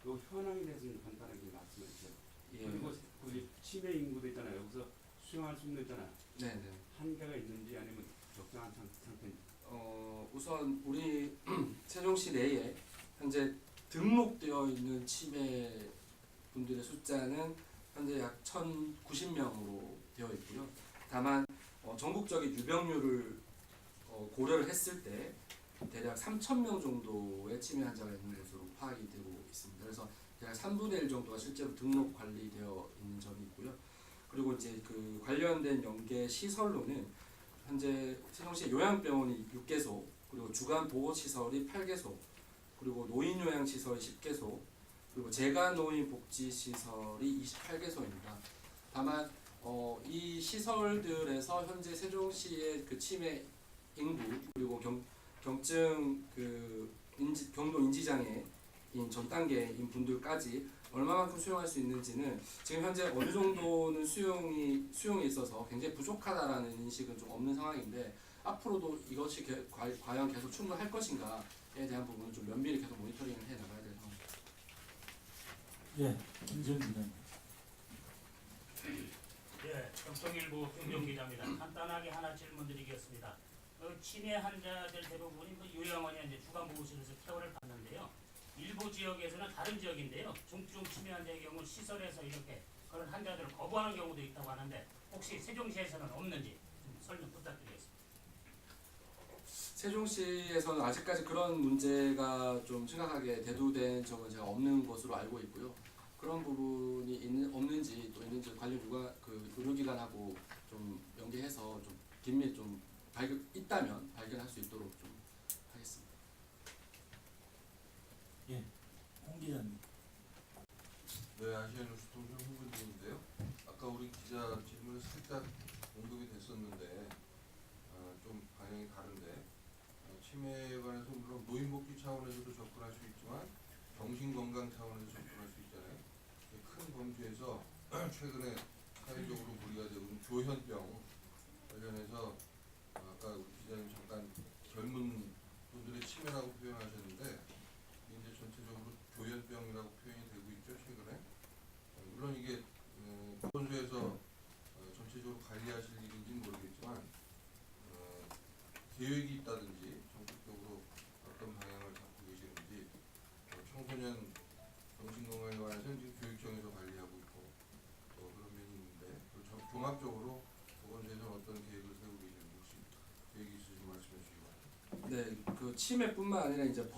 Speaker 6: 그 현황에 대해서 좀 간단하게 말씀해 주세요.
Speaker 5: 예.
Speaker 6: 그리고 그 치매 인구도 있잖아요. 여기서 수용할 수 있는 있잖아요.
Speaker 5: 네네.
Speaker 6: 한계가 있는지 아니면 적정한 상태인지.
Speaker 5: 우선 우리 세종시 내에 현재 등록되어 있는 치매 분들의 숫자는 현재 약 1,090명으로 되어 있고요. 다만 전국적인 유병률을 고려를 했을 때 대략 3,000명 정도의 치매 환자가 있는 것으로 파악이 되고 있습니다. 그래서 대략 3분의 1 정도가 실제로 등록 관리되어 있는 점이 있고요. 그리고 이제 그 관련된 연계 시설로는 현재 세종시 요양병원이 6개소, 그리고 주간 보호시설이 8개소, 그리고 노인요양시설이 10개소, 그리고 재가노인 복지시설이 28개소입니다. 다만 이 시설들에서 현재 세종시의 그 치매 인구 그리고 경증 그 경도 인지장애인 전 단계인 분들까지 얼마만큼 수용할 수 있는지는 지금 현재 어느 정도는 수용이 있어서 굉장히 부족하다라는 인식은 좀 없는 상황인데 앞으로도 이것이 과연 계속 충분할 것인가에 대한 부분은 좀 면밀히 계속 모니터링을 해 나가야 될 상황입니다.
Speaker 2: 예, 김지훈 기자님.
Speaker 10: 예, 경통일보 김종 기자입니다. 간단하게 하나 질문드리겠습니다. 치매 환자들 대부분이 요양원이나 이제 주간보호실에서 케어를 받는데요. 일부 지역에서는 다른 지역인데요. 중증 치매 환자의 경우 시설에서 이렇게 그런 환자들을 거부하는 경우도 있다고 하는데 혹시 세종시에서는 없는지 좀 설명 부탁드리겠습니다.
Speaker 5: 세종시에서는 아직까지 그런 문제가 좀 심각하게 대두된 적은 제가 없는 것으로 알고 있고요. 그런 부분이 없는지 또 있는지 관련 의료기관하고 좀 연계해서 좀 긴밀 좀 있다면 발견할 수 있도록 좀 하겠습니다.
Speaker 2: 예, 홍 기자님.
Speaker 8: 네, 아시아뉴스 동경 홍근진인데요. 아까 우리 기자 질문에 살짝 언급이 됐었는데 좀 방향이 다른데 치매에 관해서 물론 노인복지 차원에서도 접근할 수 있지만 정신건강 차원에서 접근할 수 있잖아요. 큰 범주에서 최근에 사회적으로 문의가 되고 있는 조현병 관련해서 아까 우리 기자님 잠깐 젊은 분들의 치매라고 표현하셨는데 이제 전체적으로 조현병이라고 표현이 되고 있죠 최근에. 물론 이게 보건소에서 전체적으로 관리하실 일인지는 모르겠지만 계획이 있다든지 전국적으로 어떤 방향을 잡고 계시는지 청소년 정신건강에 관해서는 지금 교육청에서 관리하고 있고 그런 면이 있는데 종합적으로 보건소에서는 어떤 계획을 세우고 계시는지 혹시 계획이 있으시면 말씀해 주시기 바랍니다.
Speaker 5: 네, 그 치매뿐만 아니라 이제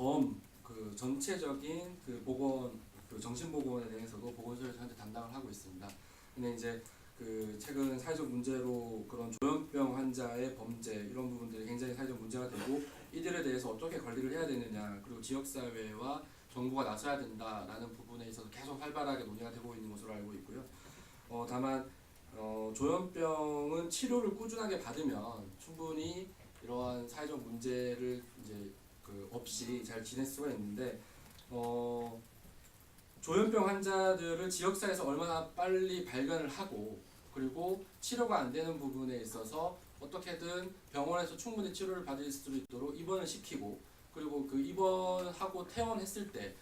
Speaker 5: 그 전체적인 그 정신보건에 대해서도 보건소에서 현재 담당을 하고 있습니다. 근데 이제 그 최근 사회적 문제로 그런 조현병 환자의 범죄 이런 부분들이 굉장히 사회적 문제가 되고 이들에 대해서 어떻게 관리를 해야 되느냐 그리고 지역사회와 정부가 나서야 된다라는 부분에 있어서 계속 활발하게 논의가 되고 있는 것으로 알고 있고요. 다만 조현병은 치료를 꾸준하게 받으면 충분히 이러한 사회적 문제를 이제 없이 잘 지낼 수가 있는데 조현병 환자들을 지역사회에서 얼마나 빨리 발견을 하고 그리고 치료가 안 되는 부분에 있어서 어떻게든 병원에서 충분히 치료를 받을 수 있도록 입원을 시키고 그리고 그 입원하고 퇴원했을 때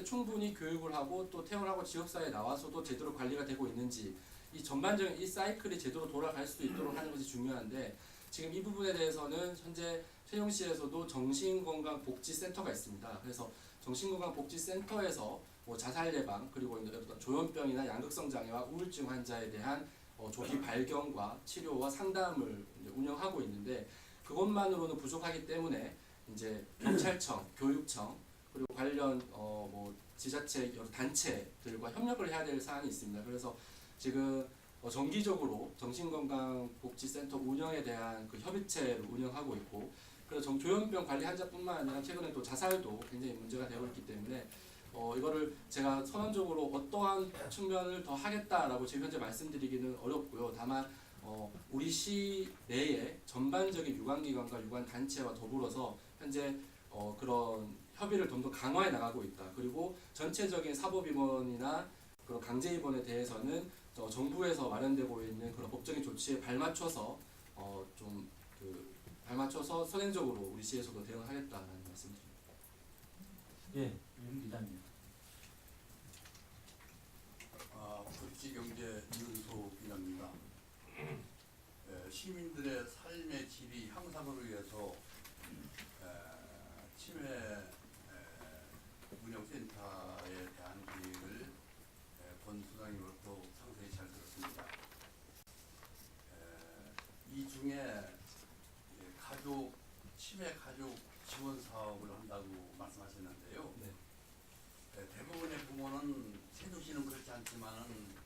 Speaker 5: 충분히 교육을 하고 또 퇴원하고 지역사회에 나와서도 제대로 관리가 되고 있는지 이 전반적인 이 사이클이 제대로 돌아갈 수 있도록 하는 것이 중요한데 지금 이 부분에 대해서는 현재 세종시에서도 정신건강복지센터가 있습니다. 그래서 정신건강복지센터에서 뭐 자살 예방 그리고 이제 어떤 조현병이나 양극성 장애와 우울증 환자에 대한 조기 발견과 치료와 상담을 이제 운영하고 있는데 그것만으로는 부족하기 때문에 이제 경찰청, 교육청 그리고 관련 뭐 지자체 여러 단체들과 협력을 해야 될 사안이 있습니다. 그래서 지금 정기적으로 정신건강복지센터 운영에 대한 그 협의체를 운영하고 있고 그래서 조현병 관리 환자뿐만 아니라 최근에 또 자살도 굉장히 문제가 되고 있기 때문에 이거를 제가 선언적으로 어떠한 측면을 더 하겠다라고 지금 현재 말씀드리기는 어렵고요. 다만 우리 시 내에 전반적인 유관기관과 유관단체와 더불어서 현재 그런 협의를 좀 더 강화해 나가고 있다. 그리고 전체적인 사법입원이나 그런 강제입원에 대해서는 정부에서 마련되고 있는 그런 법적인 조치에 발맞춰서 발맞춰서 선행적으로 우리 시에서도 대응하겠다는 말씀드립니다.
Speaker 2: 예, 윤 기자님.
Speaker 14: 복지경제 이윤소 기자입니다. 시민들의 삶의 질이 향상을 위해서 치매 운영센터에 대한 계획을 권 수장님으로부터 상세히 잘 들었습니다. 이 중에 치매 가족 지원 사업을 한다고 말씀하셨는데요.
Speaker 5: 네.
Speaker 14: 대부분의 부모는 세도시는 그렇지 않지만은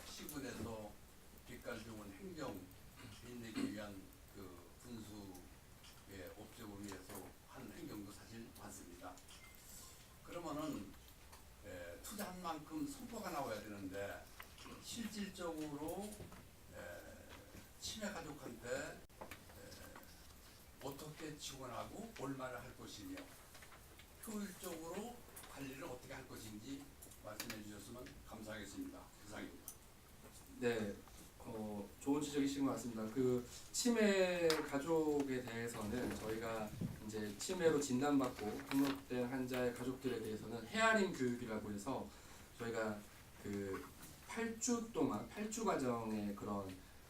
Speaker 14: 시군에서 뒷갈 좋은 행정 빚내기 위한 그 분수의 업적을 위해서 한 행정도 사실 많습니다. 그러면은 투자한 만큼 성과가 나와야 되는데 실질적으로 치매 가족한테 어떻게 지원하고 얼마나 할 것이며 효율적으로 관리를 어떻게 할 것인지 말씀해 주셨으면 감사하겠습니다. 이상입니다.
Speaker 5: 네, 좋은 지적이신 것 같습니다. 그 치매 가족에 대해서는 저희가 이제 치매로 진단받고 등록된 환자의 가족들에 대해서는 헤아림 교육이라고 해서 저희가 그 8주 동안 8주 과정의 그런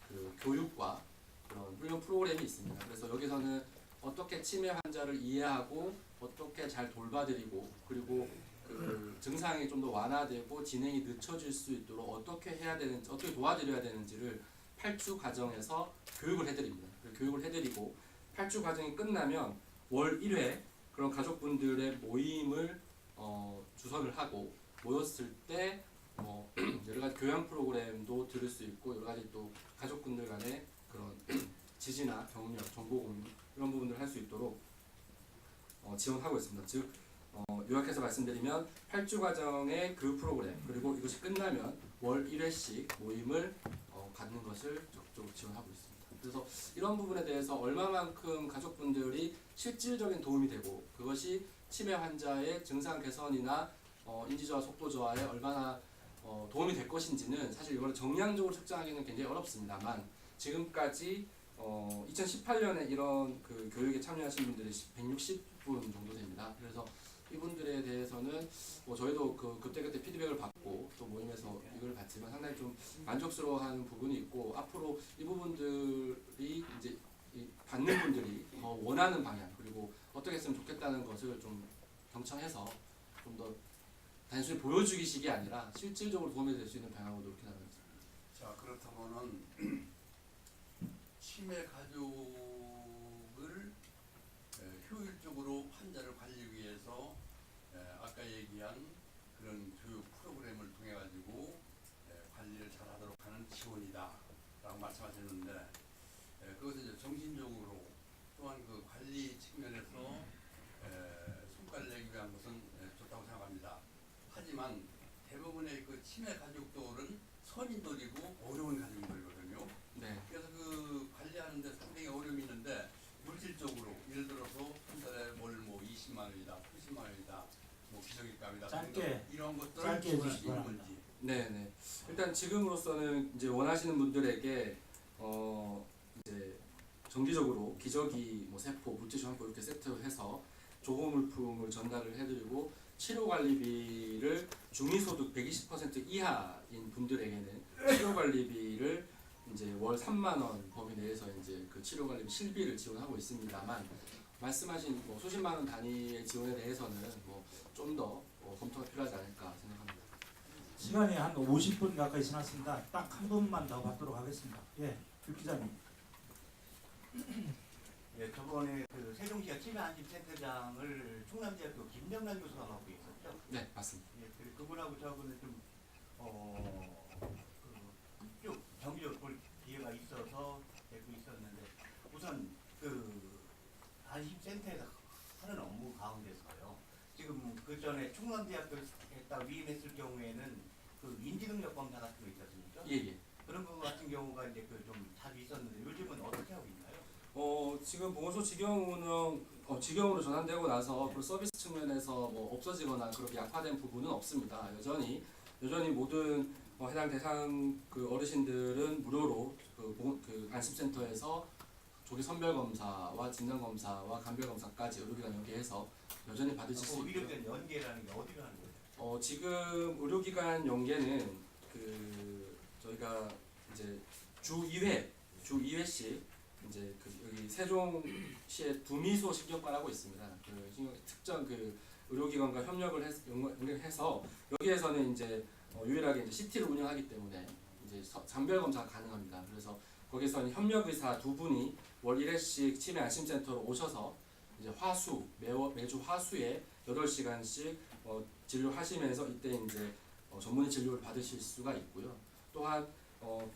Speaker 5: 그 교육과 그런 훈련 프로그램이 있습니다. 그래서 여기서는 어떻게 치매 환자를 이해하고 어떻게 잘 돌봐드리고 그리고 그 증상이 좀 더 완화되고 진행이 늦춰질 수 있도록 어떻게 해야 되는지 어떻게 도와드려야 되는지를 8주 과정에서 교육을 해드립니다. 교육을 해드리고 8주 과정이 끝나면 월 1회 그런 가족분들의 모임을 주선을 하고 모였을 때 여러 가지 교양 프로그램도 들을 수 있고 여러 가지 또 가족분들 간의 그런 지지나 격려, 정보 공유 이런 부분들을 할 수 있도록 지원하고 있습니다. 즉 요약해서 말씀드리면 8주 과정의 교육 프로그램 그리고 이것이 끝나면 월 1회씩 모임을 갖는 것을 적극적으로 지원하고 있습니다. 그래서 이런 부분에 대해서 얼마만큼 가족분들이 실질적인 도움이 되고 그것이 치매 환자의 증상 개선이나 인지저하 속도 저하에 얼마나 도움이 될 것인지는 사실 이걸 정량적으로 측정하기는 굉장히 어렵습니다만 지금까지 2018년에 이런 그 교육에 참여하신 분들이 160분 정도 됩니다. 그래서 이분들에 대해서는 저희도 그 그때그때 피드백을 받고 또 모임에서 이걸 받지만 상당히 좀 만족스러워하는 부분이 있고 앞으로 이 부분들이 이제 받는 분들이 더 원하는 방향 그리고 어떻게 했으면 좋겠다는 것을 좀 경청해서 좀 더 단순히 보여주기식이 아니라 실질적으로 도움이 될 수 있는 방향으로 노력해 나가겠습니다.
Speaker 14: 자, 그렇다면은 치매 가족을 효율적으로 환자를 관리 위해서 아까 얘기한 그런 교육 프로그램을 통해 가지고 관리를 잘하도록 하는 지원이다라고 말씀하셨는데 그것은 이제 정신적으로 또한 그 관리 측면에서 성과를 내기 위한 것은 좋다고 생각합니다. 하지만 대부분의 그 치매 가족들은 선인들이고 어려운 가족들이거든요.
Speaker 5: 네.
Speaker 14: 그래서 그 관리하는데 상당히 어려움이 있는데 물질적으로 예를 들어서 한 달에 월 뭐 20만 원이다, 80만 원이다, 뭐 기저귀값이다
Speaker 2: 짧게
Speaker 14: 이런 것들을
Speaker 2: 짧게
Speaker 14: 지원할 수
Speaker 2: 해주시기
Speaker 14: 있는
Speaker 2: 바랍니다.
Speaker 14: 건지.
Speaker 5: 네. 일단 지금으로서는 이제 원하시는 분들에게 이제 정기적으로 기저귀, 뭐 세포, 물티슈 한 포 이렇게 세트해서 조호 물품을 전달을 해드리고 치료 관리비를 중위소득 120% 이하인 분들에게는 치료 관리비를 이제 월 3만 원 범위 내에서 이제 그 치료 관리비 실비를 지원하고 있습니다만 말씀하신 뭐 수십만 원 단위의 지원에 대해서는 뭐 좀 더 검토가 필요하지 않을까 생각합니다.
Speaker 2: 시간이 한 50분 가까이 지났습니다. 딱 한 분만 더 받도록 하겠습니다. 예, 유 기자님.
Speaker 12: 예, 저번에 그 세종시가 치매안심센터장을 충남대학교 김정란 교수가 맡고 있었죠.
Speaker 5: 네, 맞습니다.
Speaker 12: 예, 그분하고 저분은 좀 쭉 정기적으로 볼 기회가 있어서 되고 있었는데 우선 그 안심센터에서 하는 업무 가운데서요. 지금 그 전에 충남대학교에다 위임했을 경우에는 그 인지능력 검사 같은 거 있지 않습니까?
Speaker 5: 예, 예.
Speaker 12: 그런 거 같은 경우가 이제 그 좀 자주 있었는데 요즘은 어떻게 하고 있나요?
Speaker 5: 지금 보건소 직영으로 전환되고 나서 그 서비스 측면에서 뭐 없어지거나 그렇게 약화된 부분은 없습니다. 여전히 모든 해당 대상 그 어르신들은 무료로 그 안심센터에서 조기 선별 검사와 진단 검사와 간별 검사까지 의료기관 연계해서 여전히 받으실 수 있고요.
Speaker 12: 의료기관 연계라는 게 어디로 하는 거예요?
Speaker 5: 지금 의료기관 연계는 그 저희가 이제 주 2회씩 이제 그 여기 세종시의 두미소 신경과라고 있습니다. 그 특정 그 의료기관과 연결해서 여기에서는 이제 유일하게 이제 CT를 운영하기 때문에 이제 장별 검사가 가능합니다. 그래서 거기서는 협력 의사 두 분이 월 1회씩 치매 안심센터로 오셔서 이제 매주 화수에 8시간씩 진료하시면서 이때 이제 전문의 진료를 받으실 수가 있고요. 또한 뭐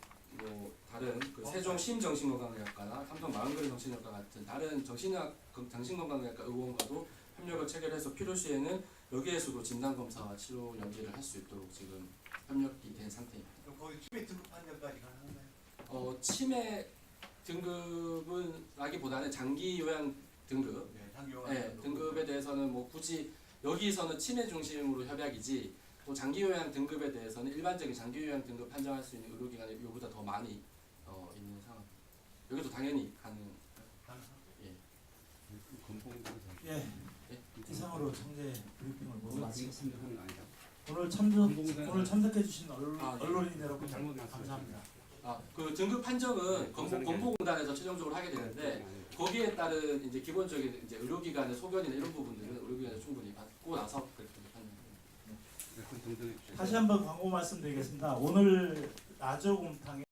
Speaker 5: 다른 그 세종 심정신건강의학과나 삼성 마음거리 정신의학과 같은 다른 정신건강의학과 의원과도 협력을 체결해서 필요시에는 여기에서도 진단 검사와 치료 연계를 할 수 있도록 지금 협력이 된 상태입니다.
Speaker 12: 그럼 거기 치매 등급 판정까지 가능한가요?
Speaker 5: 치매 등급은라기보다는 장기 요양 등급,
Speaker 12: 네, 장기 요양
Speaker 5: 등급에 대해서는 뭐 굳이 여기서는 치매 중심으로 협약이지 또 장기 요양 등급에 대해서는 일반적인 장기 요양 등급 판정할 수 있는 의료기관이 이보다 더 많이 있는 상황. 여기도 당연히 가능. 예.
Speaker 2: 예. 이상으로 청재 브리핑을 모두 마치겠습니다.
Speaker 6: 아니다.
Speaker 2: 오늘 참석해 주신 언론인 여러분 감사합니다.
Speaker 5: 그 등급 판정은 건보공단에서 최종적으로 하게 되는데 거기에 따른 이제 기본적인 이제 의료기관의 소견이나 이런 부분들은 의료기관에 충분히 받고 나서 그렇게 판정.
Speaker 2: 다시 한번 광고 말씀드리겠습니다. 오늘 나저곰탕에